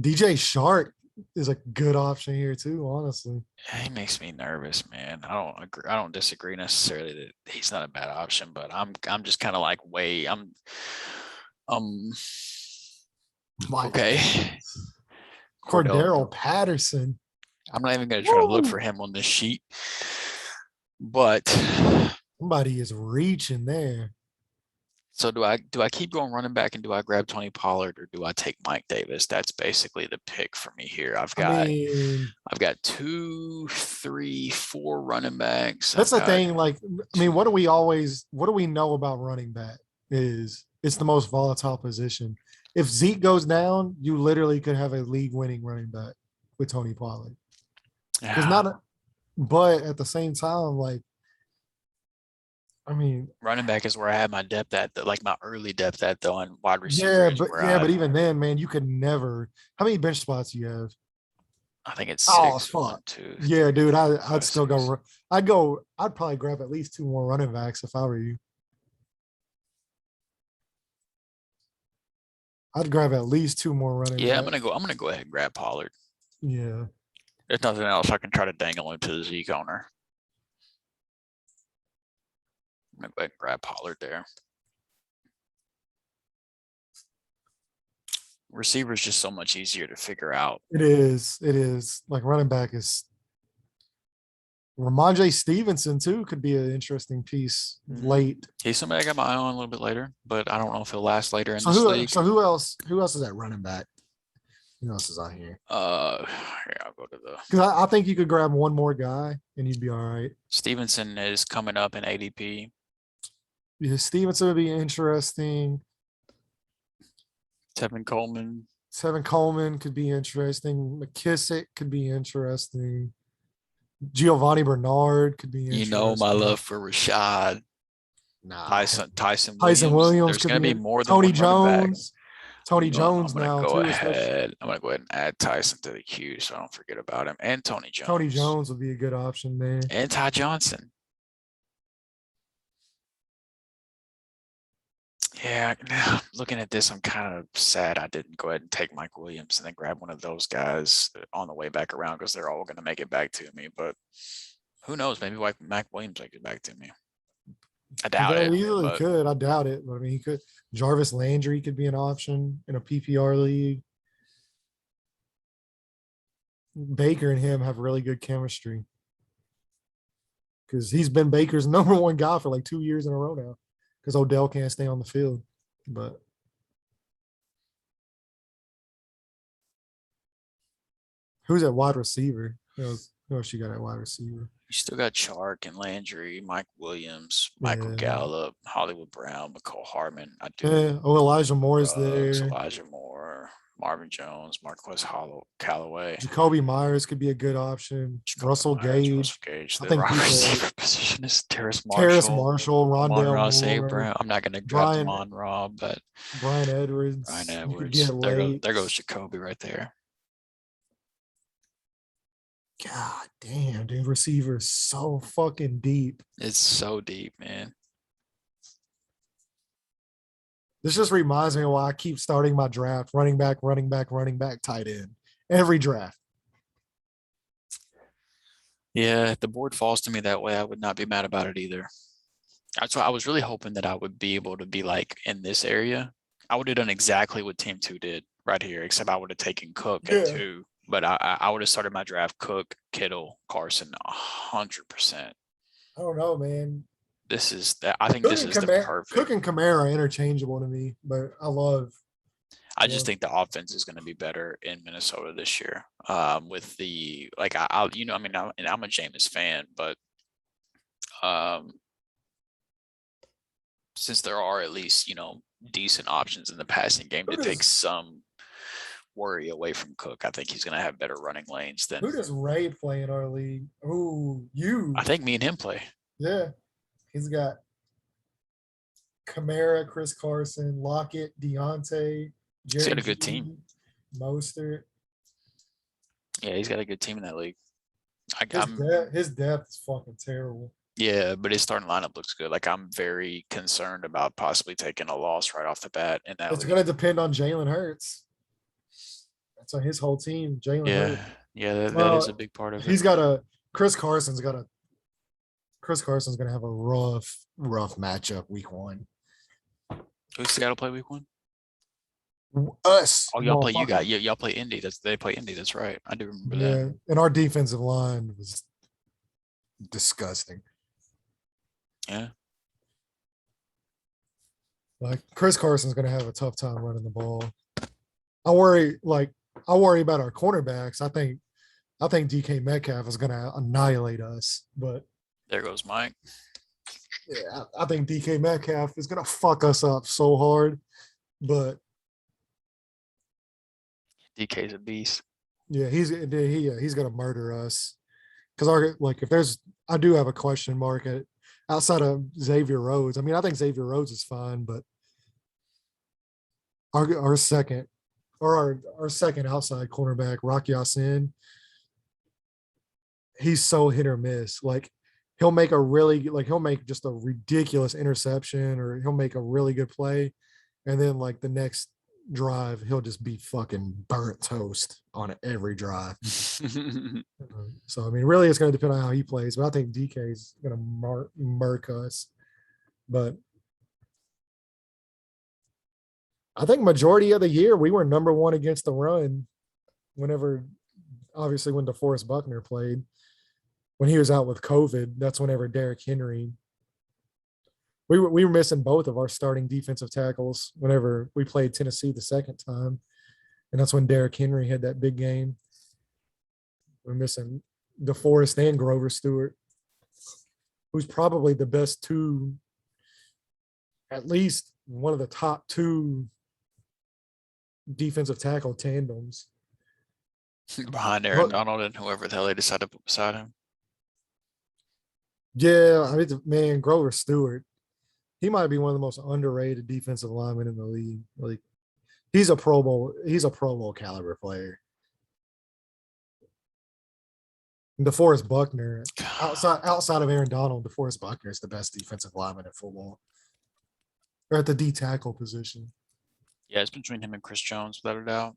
DJ Shark is a good option here too, honestly. He makes me nervous, man. I don't disagree necessarily that he's not a bad option, but I'm just kind of like, okay. Cordero Patterson. I'm not even going to try to look for him on this sheet, but somebody is reaching there. So do I keep going running back and do I grab Tony Pollard or do I take Mike Davis? That's basically the pick for me here. I've got 2, 3, 4 running backs. That's the thing. Like, what do we know about running back is it's the most volatile position. If Zeke goes down, you literally could have a league winning running back with Tony Pollard. Because Yeah. but at the same time, like, I mean, Running back is where I had my depth at, like my early depth at though, and wide receiver is where but even then, man, you could never. How many bench spots you have? I think it's Oh six. One, fuck. two, Yeah, three, dude, four, I'd five, still go. six. I'd go. I'd probably grab at least two more running backs if I were you. I'd grab at least two more running Yeah, backs. I'm gonna go ahead and grab Pollard. Yeah. There's nothing else I can try to dangle into the Zeke owner. I'm gonna go ahead and grab Pollard there. Receiver is just so much easier to figure out. It is. It is. Like running back is Ramondre Stevenson too could be an interesting piece late. He's somebody I got my eye on a little bit later, but I don't know if he'll last later in So this who league. so who else is at running back? Who else is on here? Yeah, I'll go to the Because I think you could grab one more guy and you'd be all right. Stevenson is coming up in ADP. Yeah, Stevenson would be interesting. Tevin Coleman. Tevin Coleman could be interesting. McKissick could be interesting. Giovanni Bernard could be You know my interesting. love for Rashad. Nah, Tyson Tyson Williams. Williams There's could going to be be more than Tony one running back. Jones. Tony Jones I'm gonna now go too, especially ahead. I'm gonna go ahead and add Tyson to the queue so I don't forget about him. And Tony Tony Jones. Jones would be a good option there. And Ty Johnson. Yeah, looking at this, I'm kind of sad I didn't go ahead and take Mike Williams and then grab one of those guys on the way back around because they're all going to make it back to me. But who knows? Maybe Mike Williams make it back to me. I doubt Very it, easily but could. I doubt it. But I mean, he could. Jarvis Landry could be an option in a PPR league. Baker and him have really good chemistry because he's been Baker's number one guy for like 2 years in a row now because Odell can't stay on the field. But who's at wide receiver? Who else you got at wide receiver? you still got Chark and Landry, Mike Williams, Michael Yeah. Gallup, Hollywood Brown, McCole Harmon. I do. Yeah. Oh, Elijah Moore is there. Elijah Moore, Marvin Jones, Marquez Callaway. Jacoby Myers could be a good option. Russell Gage. I The think wide people. receiver position is Terrace Terrace Marshall, Marshall, Amon Rondell Ross, A. Moore, Brown. I'm not going to draft Brian Amon Rob, but Brian Ryan Edwards. You could get Edwards. late. There goes Jacoby right there. God damn, dude, receiver is so fucking deep. It's so deep, man. This just reminds me of why I keep starting my draft: running back, running back, running back, tight end. Every draft. Yeah, if the board falls to me that way, I would not be mad about it either. So I was really hoping that I would be able to be like in this area. I would have done exactly what Team 2 did right here, except I would have taken Cook at 2. But I would have started my draft Cook, Kittle, Carson 100%. I don't know, man. I think this is the perfect. Cook and Kamara are interchangeable to me, but I just think the offense is going to be better in Minnesota this year. With the like, I'm a Jameis fan, but since there are at least decent options in the passing game to take some worry away from Cook, I think he's going to have better running lanes than. Who does Ray play in our league? Oh, you. I think me and him play. Yeah, he's got Kamara, Chris Carson, Lockett, Deontay. He's got a good team. Mostert. Yeah, he's got a good team in that league. His depth is fucking terrible. Yeah, but his starting lineup looks good. Like, I'm very concerned about possibly taking a loss right off the bat in that. It's going to depend on Jalen Hurts. That's on his whole team. Jalen Hurts. Yeah, that is a big part of it. Chris Carson's going to have a rough matchup week 1. Who's Seattle play week 1? Us. Oh, y'all play y'all play Indy. They play Indy. That's right. I do remember that. Yeah, and our defensive line was disgusting. Yeah. Like Chris Carson's going to have a tough time running the ball. I worry about our cornerbacks. I think DK Metcalf is going to annihilate us. But there goes Mike. Yeah, I think DK Metcalf is going to fuck us up so hard. But DK's a beast. Yeah, he's going to murder us. because I do have a question mark at outside of Xavier Rhodes. I mean, I think Xavier Rhodes is fine, but our second or our second outside cornerback, Rocky Sin, he's so hit or miss. Like he'll make just a ridiculous interception or he'll make a really good play. And then like the next drive, he'll just be fucking burnt toast on every drive. So I mean, really, it's going to depend on how he plays. But I think DK is going to murk us. But I think majority of the year we were number one against the run. Obviously, when DeForest Buckner played, when he was out with COVID, that's whenever Derrick Henry. We were missing both of our starting defensive tackles whenever we played Tennessee the second time. And that's when Derrick Henry had that big game. We're missing DeForest and Grover Stewart, who's probably the best two, at least one of the top two defensive tackle tandems. Behind Aaron Donald and whoever the hell they decided to put beside him. Yeah, I mean, man, Grover Stewart, he might be one of the most underrated defensive linemen in the league. Like, he's a Pro Bowl caliber player. And DeForest Buckner, outside of Aaron Donald, DeForest Buckner is the best defensive lineman in football. Or at the D tackle position. Yeah, it's between him and Chris Jones, without a doubt.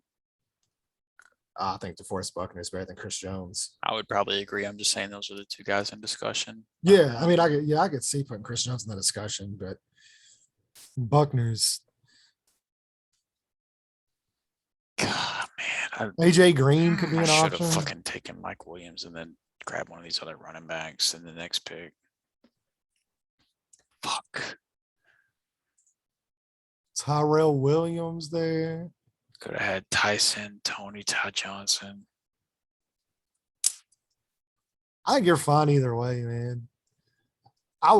I think DeForest Buckner is better than Chris Jones. I would probably agree. I'm just saying those are the two guys in discussion. Yeah, I mean, I could see putting Chris Jones in the discussion, but Buckner's. God, man. AJ Green could be an option. I should option. have fucking taken Mike Williams and then grab one of these other running backs in the next pick. Fuck. Tyrell Williams there. Could have had Tyson, Tony, Todd Johnson. I think you're fine either way, man. I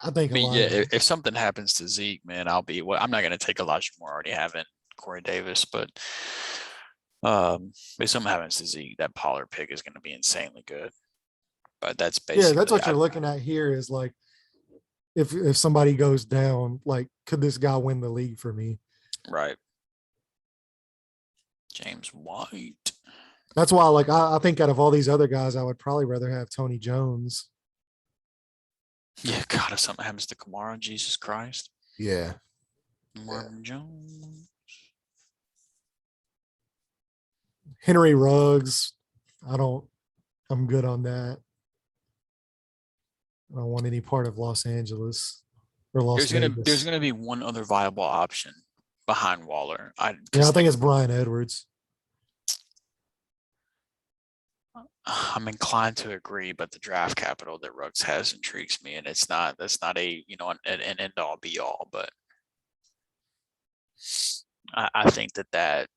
think. I mean, yeah, if something happens to Zeke, man, I'm not going to take Elijah Moore. I already haven't. Corey Davis, but if something happens to Zeke, that Pollard pick is going to be insanely good. But that's basically that's what you're looking at here is like if somebody goes down, like could this guy win the league for me? Right. James White. That's why, like, I think out of all these other guys, I would probably rather have Tony Jones. Yeah, God, if something happens to Kamara, Jesus Christ. Yeah. Marvin Jones. Henry Ruggs. I'm good on that. I don't want any part of Los Angeles or Las Vegas. There's gonna be one other viable option behind Waller. I think it's Brian Edwards. I'm inclined to agree, but the draft capital that Ruggs has intrigues me, and that's not a an end all be all. But I think that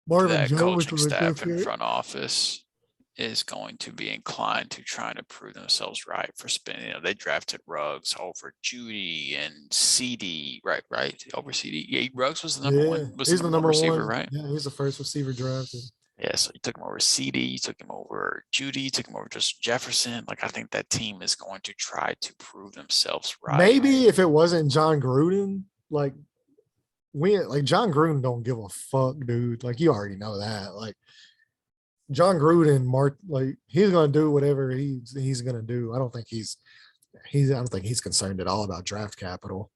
Marvin Jones coaching staff and front office is going to be inclined to trying to prove themselves right for spending. They drafted Ruggs over Judy and CD, right? Over CD. Yeah, Ruggs was the number one. He's the number one receiver, right? Yeah, he's the first receiver drafted. Yeah, so you took him over CD, you took him over Judy, you took him over Justin Jefferson. Like, I think that team is going to try to prove themselves right. Maybe if it wasn't John Gruden, John Gruden don't give a fuck, dude. Like, you already know that. Like, John Gruden, he's gonna do whatever he's gonna do. I don't think he's concerned at all about draft capital.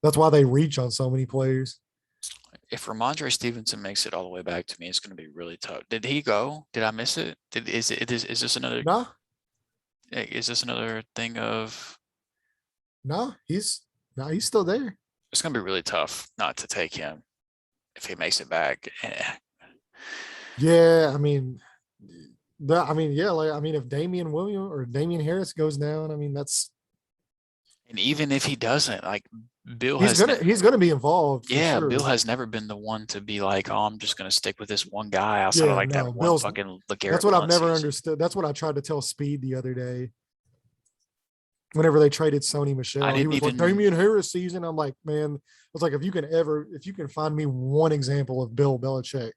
That's why they reach on so many players. If Ramondre Stevenson makes it all the way back to me, it's going to be really tough. Did he go? Did I miss it? Is this another? No. Is this another thing of? No, he's still there. It's going to be really tough not to take him if he makes it back. Yeah, if Damian Williams or Damian Harris goes down, that's. And even if he doesn't, like Bill he's gonna be involved. Yeah, sure. Bill has never been the one to be like, "Oh, I'm just gonna stick with this one guy." Outside of that one fucking LeGarrette. That's what I've never understood. That's what I tried to tell Speed the other day. Whenever they traded Sony Michel, he was like Damian Harris season. I'm like, man, I was like, if you can find me one example of Bill Belichick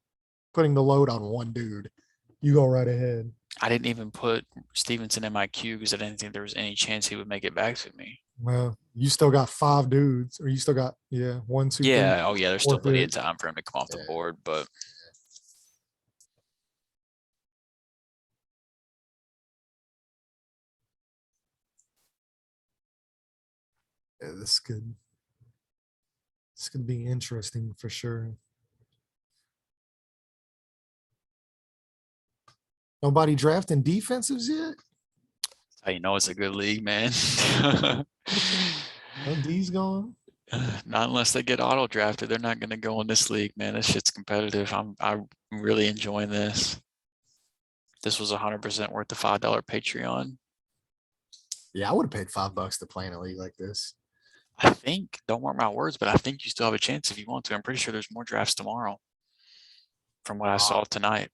putting the load on one dude, you go right ahead. I didn't even put Stevenson in my queue because I didn't think there was any chance he would make it back to me. Well, you still got 5 dudes, or you still got, yeah, 1, 2, 3, Yeah. Oh, yeah. There's 4 still plenty of picks. time for him to come off the Yeah. board, but Yeah, this could be interesting for sure. Nobody drafting defensives yet? how you know it's a good league, man. No D's going. Not unless they get auto drafted. They're not going to go in this league, man. This shit's competitive. I'm really enjoying this. This was 100% worth the $5 Patreon. Yeah, I would have paid $5 to play in a league like this. I think, don't mark my words, but I think you still have a chance if you want to. I'm pretty sure there's more drafts tomorrow from what I saw tonight.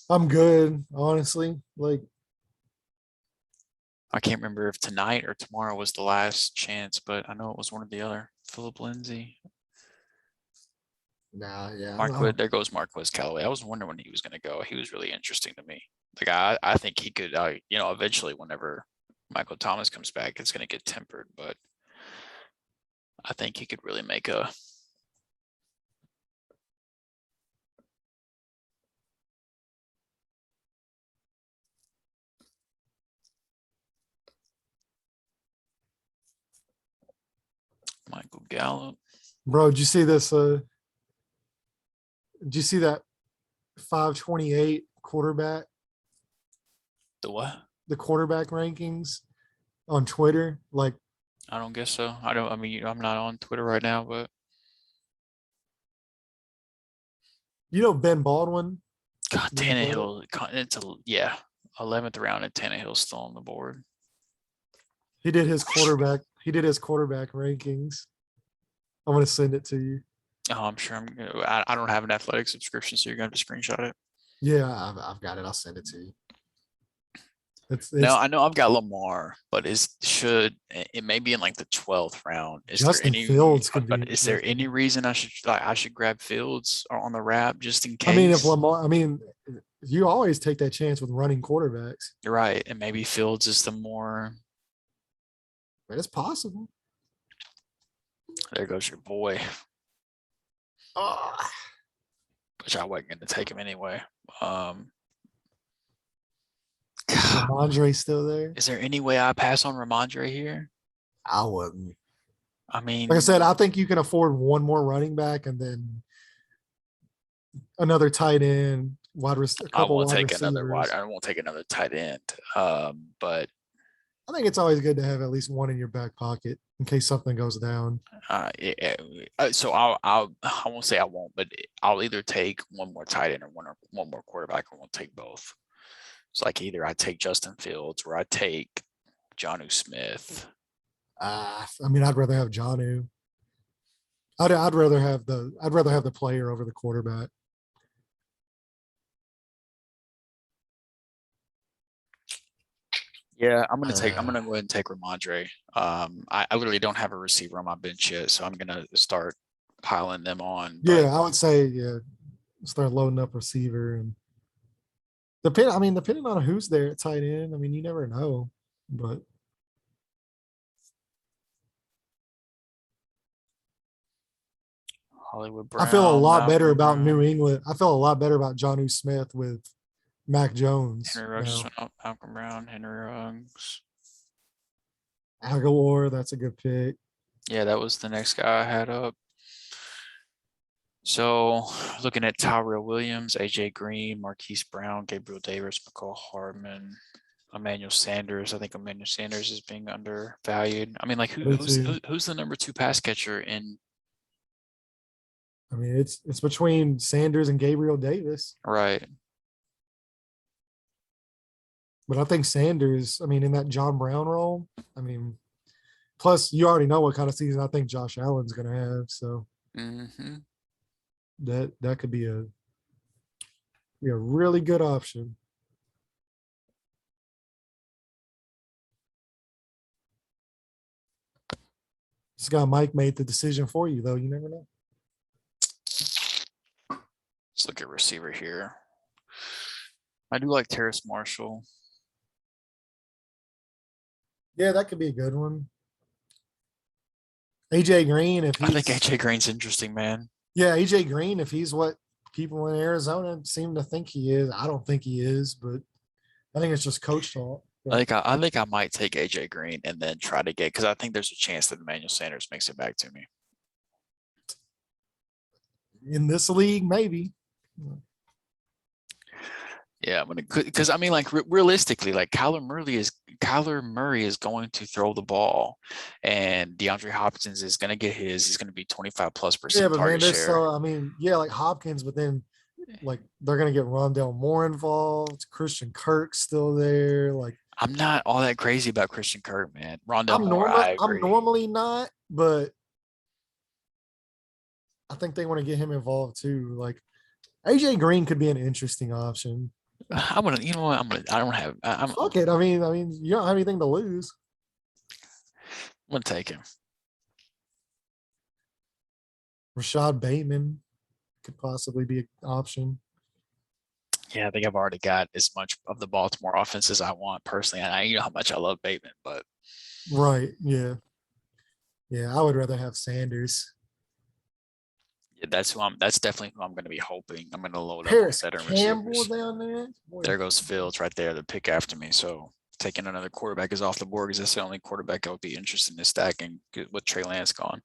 I'm good, honestly. Like, I can't remember if tonight or tomorrow was the last chance, but I know it was one or the other. Philip Lindsay. nah, yeah. Marquez, there goes Marquez Callaway. I was wondering when he was going to go. He was really interesting to me. Like I think he could, eventually whenever Michael Thomas comes back, it's going to get tempered, but I think he could really make a. Michael Gallup. Bro, did you see this? Did you see that 528 quarterback? The what? The quarterback rankings on Twitter? Like, I don't guess so. I mean, I'm not on Twitter right now, but Ben Baldwin? God, Tannehill. It's 11th round and Tannehill's still on the board. He did his quarterback rankings. I'm gonna send it to you. Oh, I'm sure I don't have an athletic subscription, so you're gonna have to screenshot it. Yeah, I've got it. I'll send it to you. No, I know I've got Lamar, but it may be in like the 12th round. Justin Fields could be. Is there any reason I should grab Fields on the wrap just in case? I mean, if Lamar, you always take that chance with running quarterbacks. You're right, and maybe Fields is the more. But it's possible. There goes your boy. Oh. Which I wasn't going to take him anyway. Ramondre's still there. Is there any way I pass on Ramondre here? I wouldn't. I mean, like I said, I think you can afford one more running back and then another tight end, I won't take another tight end. But I think it's always good to have at least one in your back pocket in case something goes down. So I won't say I won't, but I'll either take one more tight end or one more quarterback, or won't take both. It's like either I take Justin Fields or I take Jonnu Smith. I'd rather have Jonnu. I'd rather have the player over the quarterback. Yeah, I'm gonna go ahead and take Ramondre. I literally don't have a receiver on my bench yet, so I'm gonna start piling them on. Yeah, I would say start loading up receiver and depending on who's there at tight end. You never know, but Hollywood Brown. I feel a lot better about New England. I feel a lot better about Jonnu Smith with Mac Jones. Henry Ruggs went up. Malcolm Brown, Henry Ruggs. Aguilar, that's a good pick. Yeah, that was the next guy I had up. So looking at Tyrell Williams, AJ Green, Marquise Brown, Gabriel Davis, McCall Hardman, Emmanuel Sanders. I think Emmanuel Sanders is being undervalued. Who's the number 2 pass catcher in? It's between Sanders and Gabriel Davis. Right. But I think Sanders, in that John Brown role, plus you already know what kind of season I think Josh Allen's going to have. So that could be a really good option. This guy Mike made the decision for you, though. You never know. Let's look at receiver here. I do like Terrace Marshall. Yeah, that could be a good one. AJ Green, if I think he's AJ Green's interesting, man. yeah, AJ Green, if he's what people in Arizona seem to think he is. I don't think he is, but I think it's just coach talk. But I think I might take AJ Green and then try to get because I think there's a chance that Emmanuel Sanders makes it back to me. in this league, maybe. Yeah, I'm gonna because I mean, like realistically, like Kyler Murray is going to throw the ball, and DeAndre Hopkins is gonna get his. He's gonna be 25+% Yeah, but man, target there's share. so I mean, yeah, like Hopkins, but then like they're gonna get Rondell Moore involved. Christian Kirk's still there. Like I'm not all that crazy about Christian Kirk, man. Rondell Moore, I I'm agree. normally not, but I think they want to get him involved too. Like AJ Green could be an interesting option. I'm gonna, you know what? I don't have. Fuck it. I mean, you don't have anything to lose. I'm gonna take him. Rashad Bateman could possibly be an option. Yeah, I think I've already got as much of the Baltimore offense as I want personally. And you know how much I love Bateman, but Right. Yeah. Yeah. I would rather have Sanders. yeah, that's definitely who I'm going to be hoping. I'm going to load up on Paris veteran Campbell receivers. down there. Boy, There goes Fields right there, the pick after me. So taking another quarterback is off the board because that's the only quarterback I would be interested in stacking with Trey Lance gone.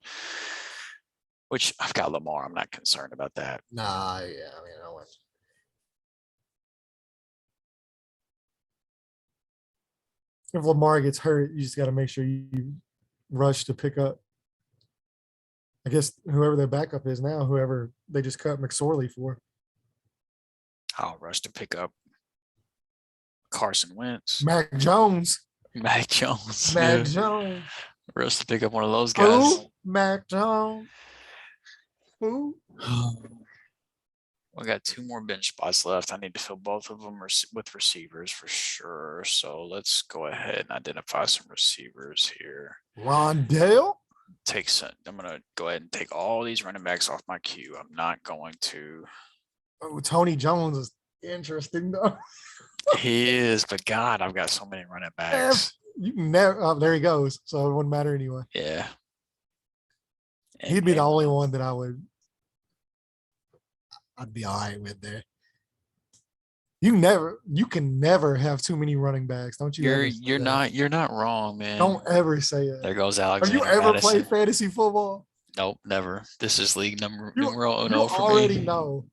Which I've got Lamar. I'm not concerned about that. nah, yeah. I mean, I went. If Lamar gets hurt, you just got to make sure you rush to pick up. I guess whoever their backup is now, whoever they just cut McSorley for. I'll rush to pick up Carson Wentz, Mac Jones. Mac Jones. Mac Yeah, Jones. rush to pick up one of those guys. Who? Mac Jones. Who? We got 2 more bench spots left. I need to fill both of them with receivers for sure. So let's go ahead and identify some receivers here. Rondell. I'm gonna go ahead and take all these running backs off my queue. I'm not going to. Oh, Tony Jones is interesting though. He is, but God, I've got so many running backs. You can never. Oh, there he goes. So it wouldn't matter anyway. Yeah. He'd be the only one that I'd be all right with there. You can never have too many running backs. Don't you? You're not wrong, man. Don't ever say it. There goes Have Alexander you ever Madison. played fantasy football? Nope, never. This is league numero You uno for already me. know.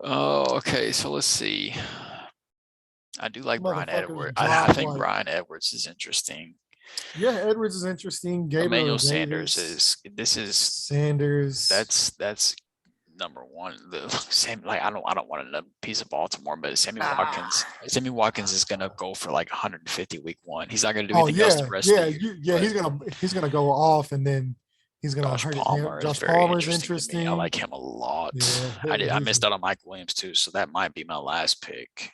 Oh, okay. So let's see. I do like Brian Motherfuckers Edwards. drop I think like- Brian Edwards is interesting. Yeah, Edwards is interesting. Gabriel Emmanuel Davis, Sanders is Sanders. that's number one. The same like I don't want another piece of Baltimore, but Sammy Watkins is gonna go for like 150 week 1. He's not gonna do anything else the rest of the year. He's gonna go off and then he's gonna Josh hurt Palmer his hand. is Josh very Palmer's interesting to me. I like him a lot. Yeah, I missed out on Mike Williams too, so that might be my last pick.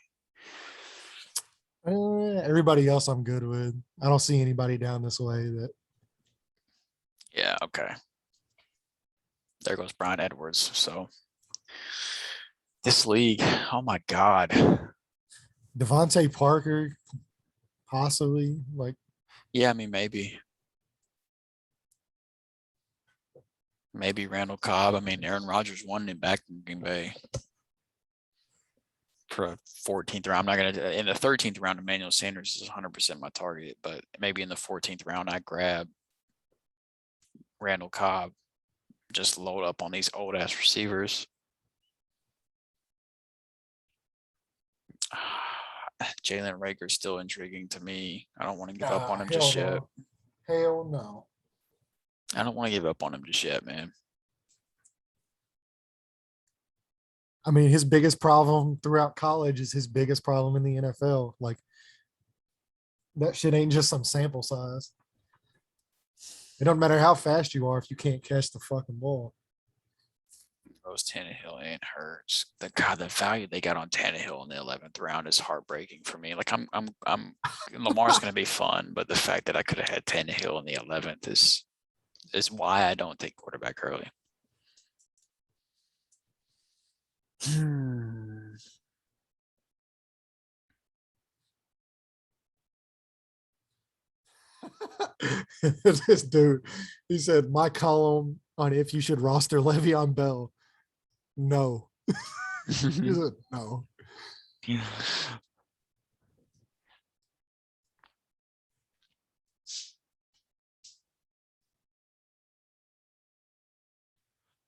Everybody else I'm good with. I don't see anybody down this way that. Yeah, okay. There goes Brian Edwards. So this league, oh my God. Devontae Parker, possibly. Like, yeah, I mean, maybe Randall Cobb. I mean, Aaron Rodgers won it back in Green Bay for a 14th round. I'm not going to, in the 13th round, Emmanuel Sanders is 100% my target, but maybe in the 14th round, I grab Randall Cobb, just load up on these old ass receivers. Jalen Rager's still intriguing to me. I don't want to give up on him just yet. Hell no. I don't want to give up on him just yet, man. I mean, his biggest problem throughout college is his biggest problem in the NFL. Like, that shit ain't just some sample size. It doesn't matter how fast you are if you can't catch the fucking ball. Rose Tannehill and Hurts. The value they got on Tannehill in the 11th round is heartbreaking for me. Like I'm Lamar's going to be fun, but the fact that I could have had Tannehill in the 11th is why I don't take quarterback early. This dude, he said, my column on if you should roster Le'Veon Bell. No. He said, no.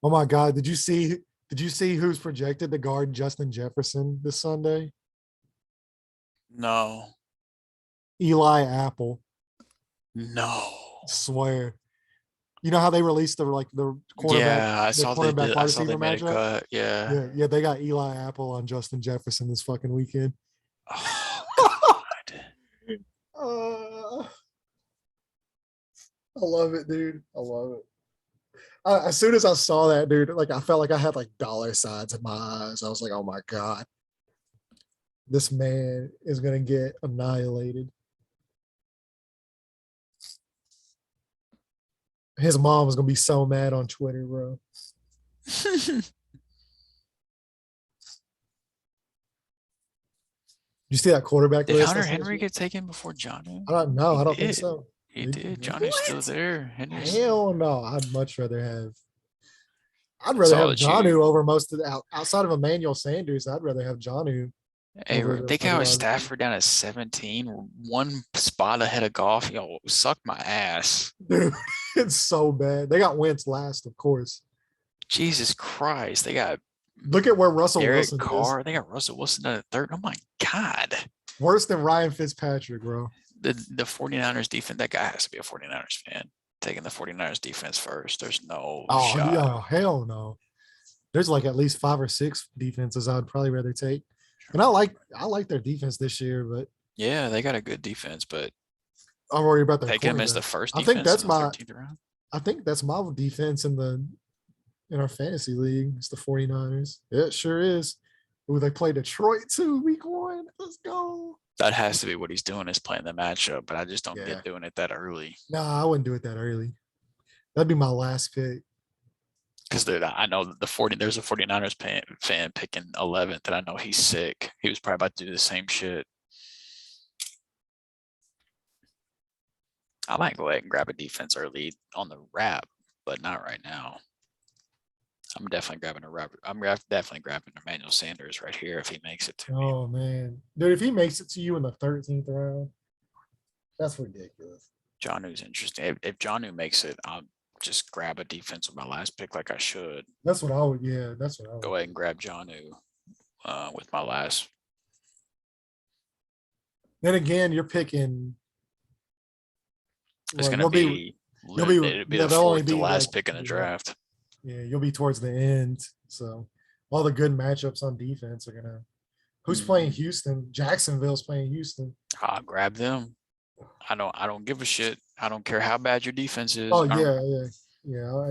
Oh my God. Did you see who's projected to guard Justin Jefferson this Sunday? No. Eli Apple. No. Swear. You know how they released the quarterback Yeah, I the saw they cornerback did. wide I saw they receiver made a matchup? cut. Yeah. Yeah, they got Eli Apple on Justin Jefferson this fucking weekend. Oh God. I love it, dude. I love it. As soon as I saw that, dude, like I felt like I had like dollar signs in my eyes. I was like, oh my God, this man is gonna get annihilated. His mom was gonna be so mad on Twitter, bro. You see that quarterback Did list? I Hunter sent Henry you? get taken before Johnu? I don't know. He I don't think did. so. He did. Johnny's still What? there. Henry's. Hell no. I'd much rather have. I'd That's rather all have that you. Johnu over most of the outside of Emmanuel Sanders. I'd rather have Johnu Hey, over the they other got wide receiver. Stafford down at 17, one spot ahead of Goff. Yo, suck my ass. Dude, it's so bad. They got Wentz last, of course. Jesus Christ. They got Look at where Russell Derek Wilson is. Carr. They got Russell Wilson at a third. Oh my God. Worse than Ryan Fitzpatrick, bro. The 49ers defense, that guy has to be a 49ers fan. Taking the 49ers defense first. There's no Oh, shot. yeah, hell no. There's like at least 5 or 6 defenses I'd probably rather take. And I like their defense this year, but Yeah, they got a good defense, but I'm worried about their taking them as the quarterback. first I think defense in that's the my 13th round. I think that's my defense in our fantasy league. It's the 49ers. Yeah, it sure is. Ooh, they play Detroit too, week 1. Let's go. That has to be what he's doing, is playing the matchup, but I just don't Yeah. get doing it that early. Nah, I wouldn't do it that early. That'd be my last pick. Because I know there's a 49ers fan picking 11th, and I know he's sick. He was probably about to do the same shit. I might go ahead and grab a defense early on the wrap, but not right now. I'm definitely grabbing Emmanuel Sanders right here if he makes it to me. Oh man. Dude, if he makes it to you in the 13th round, that's ridiculous. Jonnu's interesting. If Jonnu makes it, I'll just grab a defense with my last pick like I should. That's what I would, yeah, that's what I would. Go ahead and grab Jonnu with my last. Then again, you're picking. It's going to be it'll be the fourth to last pick in the draft. Yeah, you'll be towards the end. So all the good matchups on defense are gonna. Who's playing Houston? Jacksonville's playing Houston. I'll grab them. I don't give a shit. I don't care how bad your defense is. Oh yeah.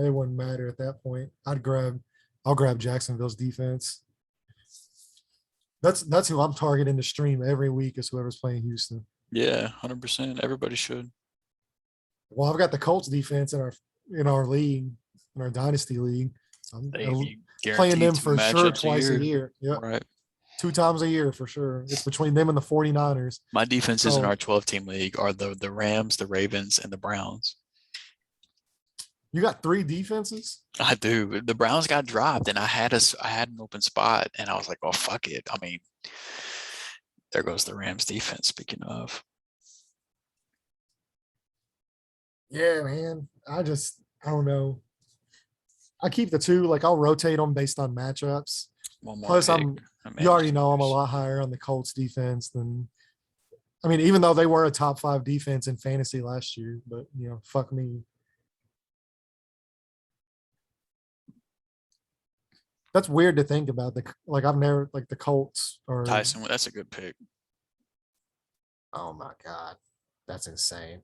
It wouldn't matter at that point. I'll grab Jacksonville's defense. That's who I'm targeting to stream every week is whoever's playing Houston. Yeah, 100%. Everybody should. Well, I've got the Colts defense in our league, in our dynasty league. I'm playing them for sure twice a year. Yep. Right. 2 times a year for sure. It's between them and the 49ers. My defenses in our 12-team league are the Rams, the Ravens, and the Browns. You got 3 defenses? I do. The Browns got dropped, and I had an open spot, and I was like, "Oh fuck it." I mean, there goes the Rams defense. Speaking of, yeah, man. I don't know. I keep the 2. Like I'll rotate them based on matchups. Plus, you already know I'm a lot higher on the Colts defense than. I mean, even though they were a top 5 defense in fantasy last year, but fuck me. That's weird to think about. I've never the Colts or Tyson. That's a good pick. Oh my God, that's insane.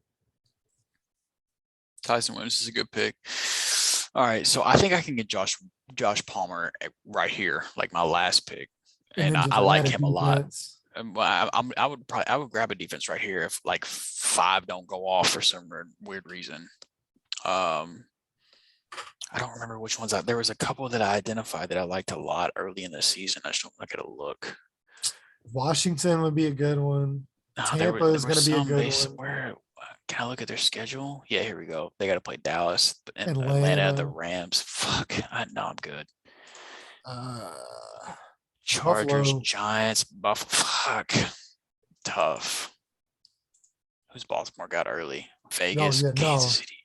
Tyson Williams is a good pick. All right, so I think I can get Josh Palmer right here, like my last pick, and I like him a lot. I would grab a defense right here if like 5 don't go off for some weird reason. I don't remember which ones. There was a couple that I identified that I liked a lot early in the season. I just don't look at a look. Washington would be a good one. Tampa is going to be a good one. Can I look at their schedule? Yeah, here we go. They got to play Dallas and Atlanta, the Atlanta, Rams. Fuck, I know I'm good. uh, Chargers, Buffalo. Giants, Buffalo. Fuck, tough. Who's Baltimore got early? No, Vegas, yeah, Kansas no. City,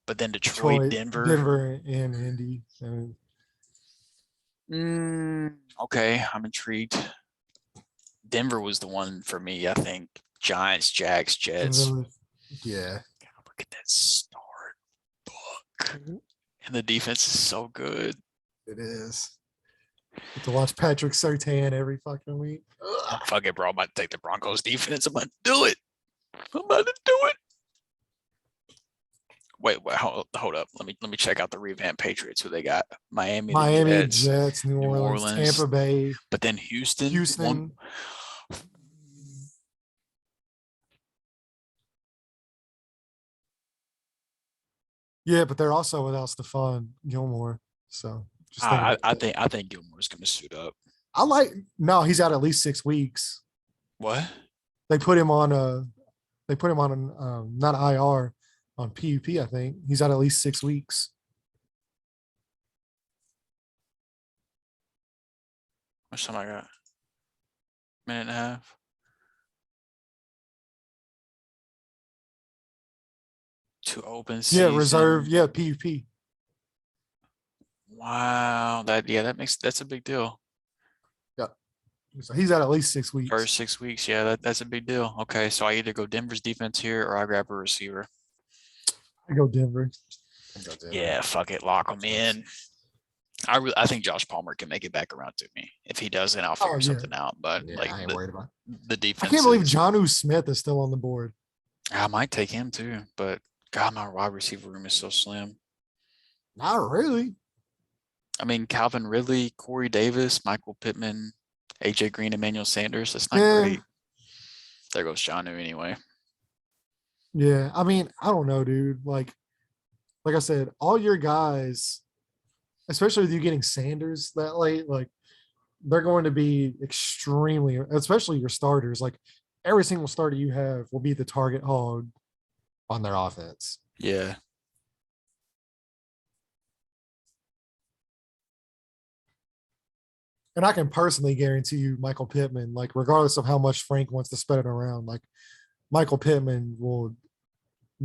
but then Detroit, Detroit, Denver. Denver, and Indy. Okay, I'm intrigued. Denver was the one for me, I think. Giants, Jags, Jets. Yeah. God, look at that start book. And the defense is so good. It is. Get to watch Patrick Surtain every fucking week. Fuck it, bro. I'm about to take the Broncos defense. I'm about to do it. I'm about to do it. Wait, hold up. Let me check out the revamped Patriots. Who they got? Miami, the Miami, Jets, Jets, New New Orleans, Orleans, Tampa Bay, but then Houston. Houston. Yeah, but they're also without Stephon Gilmore. So just think about that. I think Gilmore's gonna suit up. No, he's out at least 6 weeks. What? They put him on not IR, on PUP, I think. He's out at least 6 weeks. What's time I got? Minute and a half. 2 open season. Yeah, reserve. Yeah, PUP. Wow, that's a big deal. Yeah. So he's out at least 6 weeks. First 6 weeks, yeah, that's a big deal. Okay, so I either go Denver's defense here or I grab a receiver. I go Denver. Yeah, fuck it, lock them in. I think Josh Palmer can make it back around to me. If he doesn't, I'll figure something out. But Yeah, like I ain't worried about it. the defense. I can't believe Jonnu Smith is still on the board. I might take him too, but God, my wide receiver room is so slim. Not really. I mean, Calvin Ridley, Corey Davis, Michael Pittman, AJ Green, Emmanuel Sanders. That's not great. There goes Jonnu anyway. Yeah, I mean, I don't know, dude. Like I said, all your guys, especially with you getting Sanders that late, like they're going to be extremely, especially your starters. Like every single starter you have will be the target hog on their offense. Yeah. And I can personally guarantee you, Michael Pittman, like regardless of how much Frank wants to spread it around, like Michael Pittman will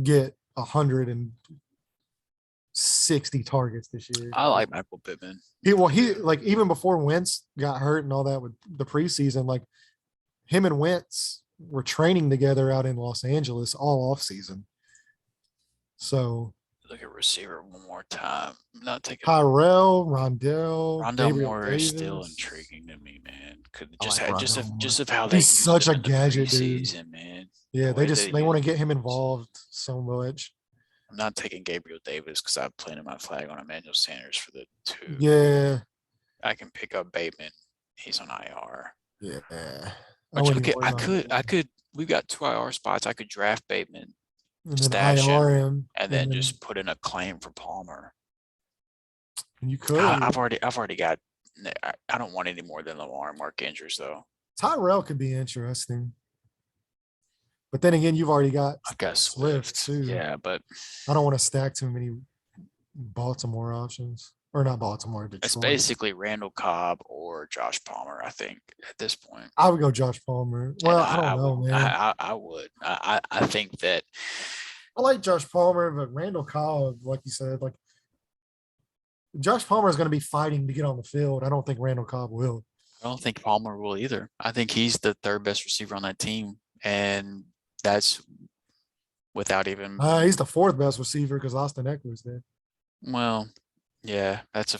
get 160 targets this year. I like Michael Pittman. He like even before Wentz got hurt and all that with the preseason, like him and Wentz were training together out in Los Angeles all off season. So look at receiver one more time. I'm not taking Tyrell, Rondell Gabriel Moore Davis. is still intriguing to me, man. Could just like just of how they he's such a gadget, dude. Man. Yeah, they want to get him involved so much. I'm not taking Gabriel Davis because I've planted my flag on Emmanuel Sanders for the 2. Yeah, I can pick up Bateman. He's on IR. Yeah. I could. We've got 2 IR spots. I could draft Bateman, and stash IR him, and then just put in a claim for Palmer. You could. I've already got. I don't want any more than Lamar and Mark Andrews though. Tyrell could be interesting, but then again, I've got Swift too. Yeah, but I don't want to stack too many Baltimore options. Or not Baltimore, Detroit. It's basically Randall Cobb or Josh Palmer, I think, at this point. I would go Josh Palmer. Well, I don't know, man. I would. I think that I like Josh Palmer, but Randall Cobb, like you said, like Josh Palmer is going to be fighting to get on the field. I don't think Randall Cobb will. I don't think Palmer will either. I think he's the 3rd best receiver on that team, and that's without even. He's the 4th best receiver because Austin Eckler's there. Well, yeah, that's a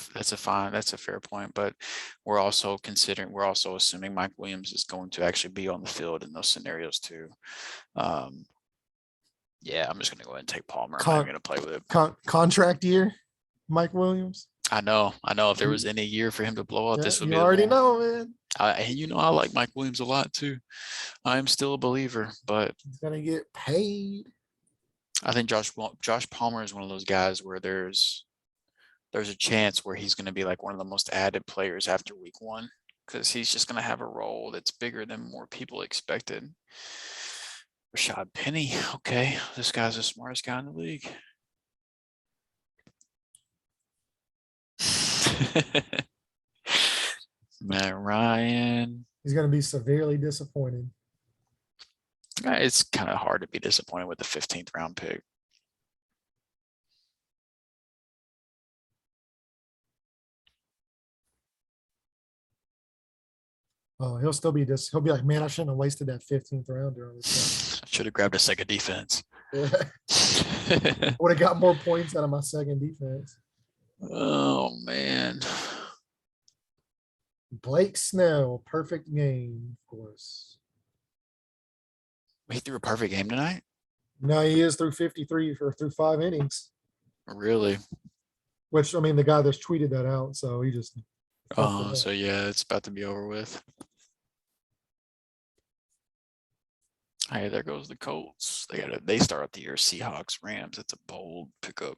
fair point, but we're also assuming Mike Williams is going to actually be on the field in those scenarios too. Yeah, I'm just going to go ahead and take Palmer. I'm not going to play with it. Contract year, Mike Williams. I know. If there was any year for him to blow up, this would be. You already know, man. I like Mike Williams a lot too. I am still a believer, but he's going to get paid. I think Josh Palmer is one of those guys where there's a chance where he's going to be like one of the most added players after week 1 because he's just going to have a role that's bigger than more people expected. Rashad Penny. Okay, this guy's the smartest guy in the league. Matt Ryan. He's going to be severely disappointed. It's kind of hard to be disappointed with the 15th round pick. Oh, he'll still be he'll be like, man, I shouldn't have wasted that 15th rounder on this I should have grabbed a second defense. guy. Would have got more points out of my second defense. Oh, man. Blake Snell, perfect game, of course. He threw a perfect game tonight? No, he is through 53 or through 5 innings. Really? Which, I mean, the guy that's tweeted that out, so he just. So yeah, it's about to be over with. Hey, there goes the Colts. They start out the year Seahawks, Rams. It's a bold pickup.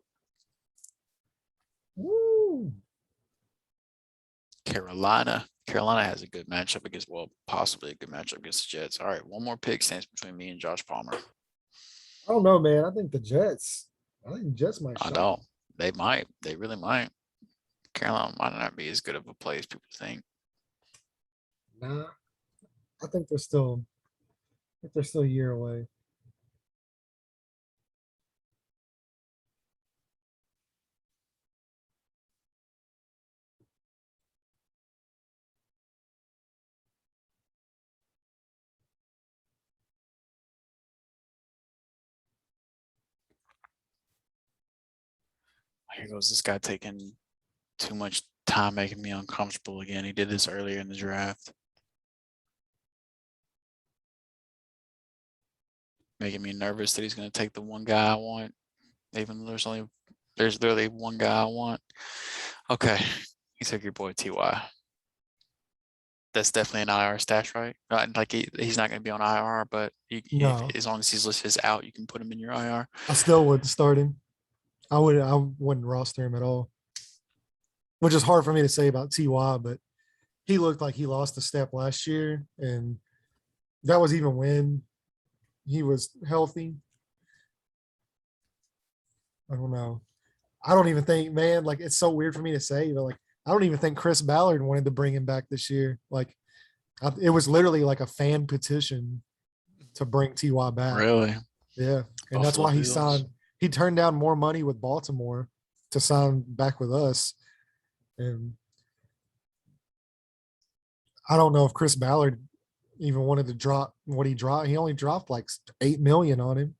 Woo. Carolina has a good matchup against, well, possibly a good matchup against the Jets. All right, one more pick stands between me and Josh Palmer. I don't know, man. I think the Jets might I shock. know. They might. They really might. Carolina might not be as good of a play as people think. Nah. I think they're still a year away. Here goes this guy taking too much time making me uncomfortable again. He did this earlier in the draft. Making me nervous that he's going to take the one guy I want, even though there's literally one guy I want. Okay, he took your boy Ty. That's definitely an IR stash, right? Like he's not going to be on IR, but No. as long as he's listed as out, you can put him in your IR. I still wouldn't start him. I wouldn't roster him at all. Which is hard for me to say about Ty, but he looked like he lost a step last year, and that was even when he was healthy. I don't know. I don't even think, man, like it's so weird for me to say, but like I don't even think Chris Ballard wanted to bring him back this year. Like it was literally like a fan petition to bring Ty back. Really? Yeah. And that's Buffalo why he Bills. signed. He turned down more money with Baltimore to sign back with us. And I don't know if Chris Ballard even wanted to drop what he dropped. He only dropped like 8 million on him.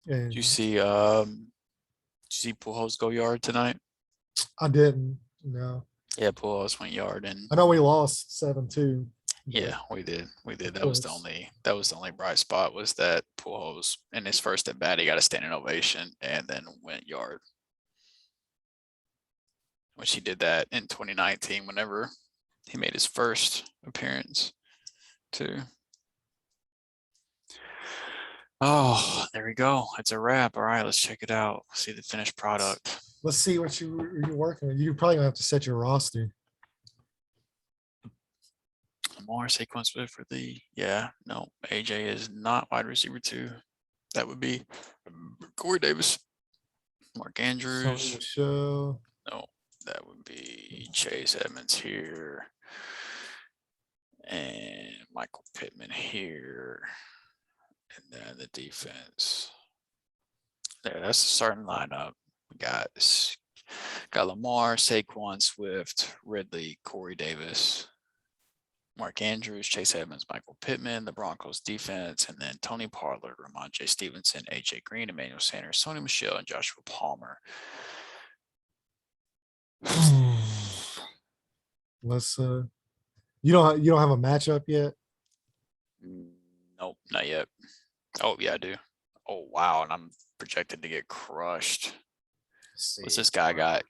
And Did you see Pujols go yard tonight? I didn't. No. Yeah, Pujols went yard, and I know we lost 7-2. yeah, we did. That course. was the only bright spot, was that Pujols in his first at bat, he got a standing ovation and then went yard. Which he did that in 2019 whenever he made his first appearance too. Oh, there we go. It's a wrap. All right, let's check it out. See the finished product. Let's see what you're working with. You're probably gonna have to set your roster. More Saquon Swift for no, AJ is not wide receiver 2. That would be Corey Davis, Mark Andrews. Show. No, that would be Chase Edmonds here, and Michael Pittman here, and then the defense. There, that's the starting lineup. We got Lamar, Saquon Swift, Ridley, Corey Davis, Mark Andrews, Chase Edmonds, Michael Pittman, the Broncos defense, and then Tony Pollard, Ramon J. Stevenson, AJ Green, Emmanuel Sanders, Sony Michel, and Joshua Palmer. Let's you don't have a matchup yet? Nope, not yet. Oh yeah, I do. Oh wow, and I'm projected to get crushed. What's this guy got?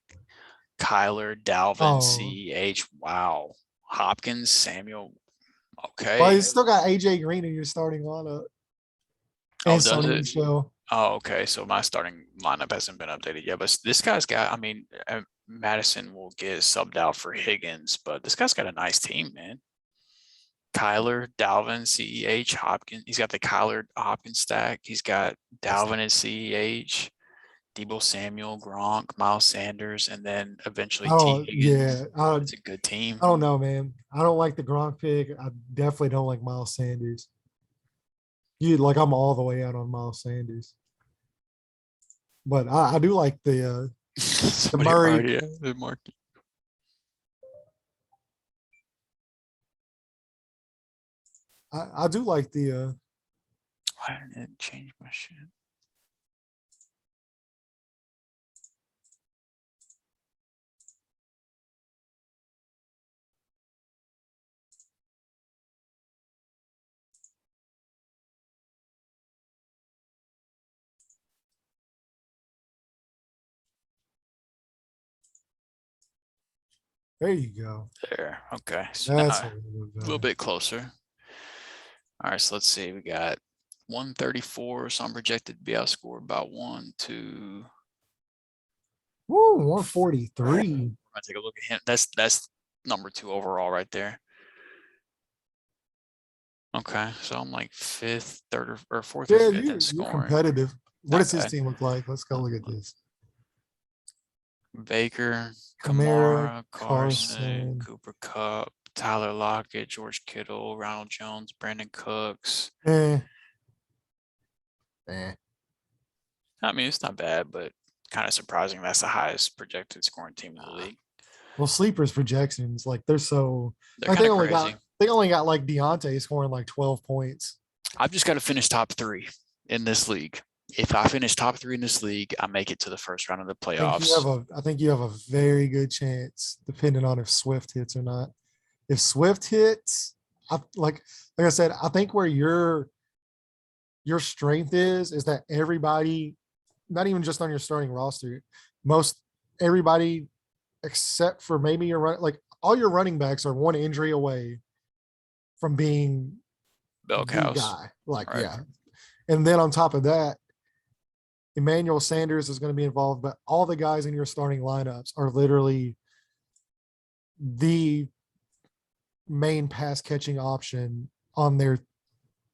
Kyler, Dalvin, CH. Wow. Hopkins, Samuel. Okay. Well, you still got AJ Green in your starting lineup. And does it? Michel. Oh, okay. So my starting lineup hasn't been updated yet, but this guy's got, I mean, Madison will get subbed out for Higgins, but this guy's got a nice team, man. Kyler, Dalvin, CEH, Hopkins. He's got the Kyler Hopkins stack. He's got Dalvin and CEH, Debo Samuel, Gronk, Miles Sanders, and then eventually T. Oh yeah, Higgins. It's a good team. I don't know, man. I don't like the Gronk pick. I definitely don't like Miles Sanders. I'm all the way out on Miles Sanders, but I do like the Somebody Murray. already has the market. I do like the. Why didn't it change my shit? There you go. There. Okay. So now That's a a little bit little better. bit closer. All right. So let's see. We got 134. So I'm projected to be outscored about 1, 2. Woo, 143. I take a look at him. That's number 2 overall right there. Okay, so I'm like 5th, 3rd, or 4th or Yeah, 5th in you're scoring. competitive. What Not does his bad. team look like? Let's go look at this. Baker, Kamara, Kamara, Carson, Carson. Cooper Kupp, Tyler Lockett, George Kittle, Ronald Jones, Brandon Cooks. Eh. I mean, it's not bad, but kind of surprising. That's the highest projected scoring team in the league. Well, sleepers projections, like they're so They're like kind of crazy. they only got like Deontay scoring like 12 points. I've just got to finish top 3 in this league. If I finish top 3 in this league, I make it to the first round of the playoffs. I think you have a very good chance, depending on if Swift hits or not. If Swift hits, like I said, I think where your strength is that everybody, not even just on your starting roster, most everybody except for maybe like all your running backs are one injury away from being Bell the cows. guy. Like, Right. yeah. And then on top of that, Emmanuel Sanders is going to be involved, but all the guys in your starting lineups are literally the main pass catching option on their,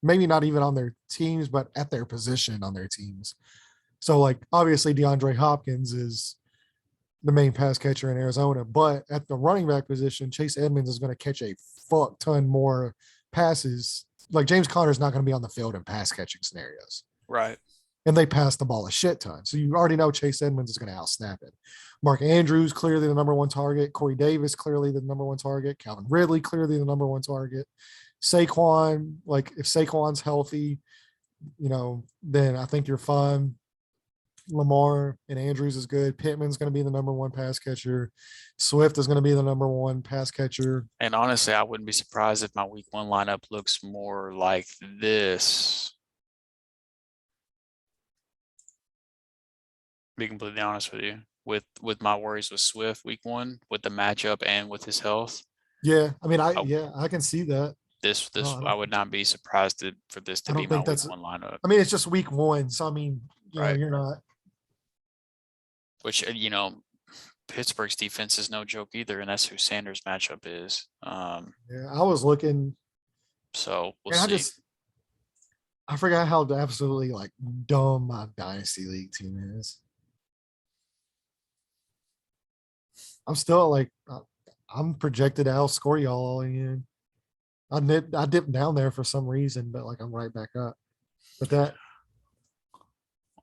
maybe not even on their teams, but at their position on their teams. So, like, obviously, DeAndre Hopkins is the main pass catcher in Arizona, but at the running back position, Chase Edmonds is going to catch a fuck ton more passes. Like, James Conner's not going to be on the field in pass catching scenarios. Right. And they pass the ball a shit ton. So you already know Chase Edmonds is going to outsnap it. Mark Andrews, clearly the number 1 target. Corey Davis, clearly the number 1 target. Calvin Ridley, clearly the number 1 target. Saquon, like if Saquon's healthy, then I think you're fine. Lamar and Andrews is good. Pittman's going to be the number 1 pass catcher. Swift is going to be the number 1 pass catcher. And honestly, I wouldn't be surprised if my week 1 lineup looks more like this. Be completely honest with you, with my worries with Swift week 1, with the matchup and with his health. Yeah, I mean, I can see that. This I would not be surprised for this to be my week 1 lineup. I mean, it's just week 1, so I mean, right. You're not. Which Pittsburgh's defense is no joke either, and that's who Sanders' matchup is. Yeah, I was looking. So we'll see. I forgot how absolutely like dumb my dynasty league team is. I'm still like, I'm projected to outscore y'all all again. I dipped down there for some reason, but like I'm right back up. But that.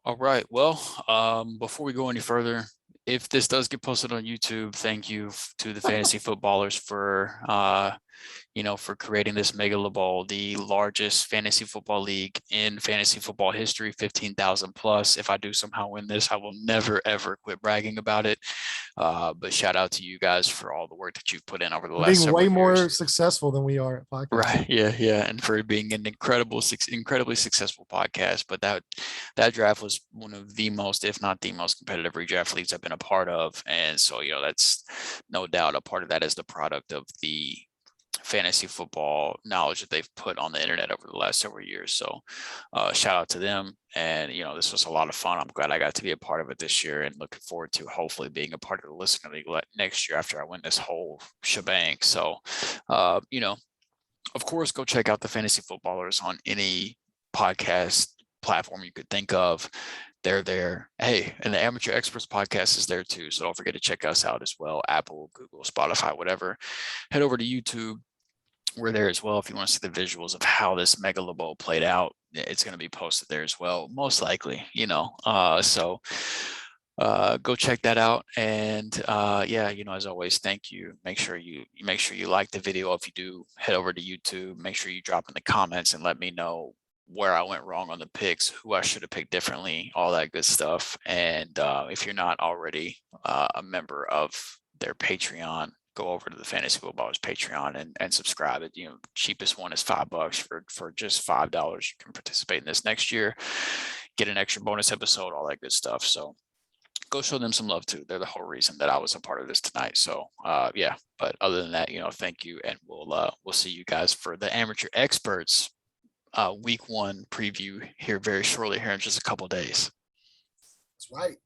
All right. Well, before we go any further, if this does get posted on YouTube, thank you to the fantasy footballers for for creating this Megalabowl, the largest fantasy football league in fantasy football history, 15,000 plus. If I do somehow win this, I will never, ever quit bragging about it. But shout out to you guys for all the work that you've put in over the last several years. Being way more successful than we are at podcast. Right. Yeah. And for being an incredibly successful podcast. But that draft was one of the most, if not the most competitive redraft leagues I've been a part of. And so, that's no doubt a part of that is the product of the fantasy football knowledge that they've put on the internet over the last several years. So shout out to them. And, this was a lot of fun. I'm glad I got to be a part of it this year and looking forward to hopefully being a part of the listener league next year after I win this whole shebang. So, Of course, go check out the Fantasy Footballers on any podcast platform you could think of. They're there. Hey, and the Amateur Experts podcast is there too. So don't forget to check us out as well. Apple, Google, Spotify, whatever. Head over to YouTube. We're there as well. If you want to see the visuals of how this Megalabowl played out, it's going to be posted there as well, most likely, so go check that out. And yeah, as always, thank you. Make sure you like the video. If you do, head over to YouTube. Make sure you drop in the comments and let me know where I went wrong on the picks, who I should have picked differently, all that good stuff. And if you're not already a member of their Patreon, go over to the Fantasy Footballers Patreon and subscribe. It cheapest one is $5 for just $5. You can participate in this next year, get an extra bonus episode, all that good stuff. So go show them some love too. They're the whole reason that I was a part of this tonight. So yeah, but other than that, thank you, and we'll see you guys for the Amateur Experts week 1 preview here very shortly, here in just a couple of days. That's right.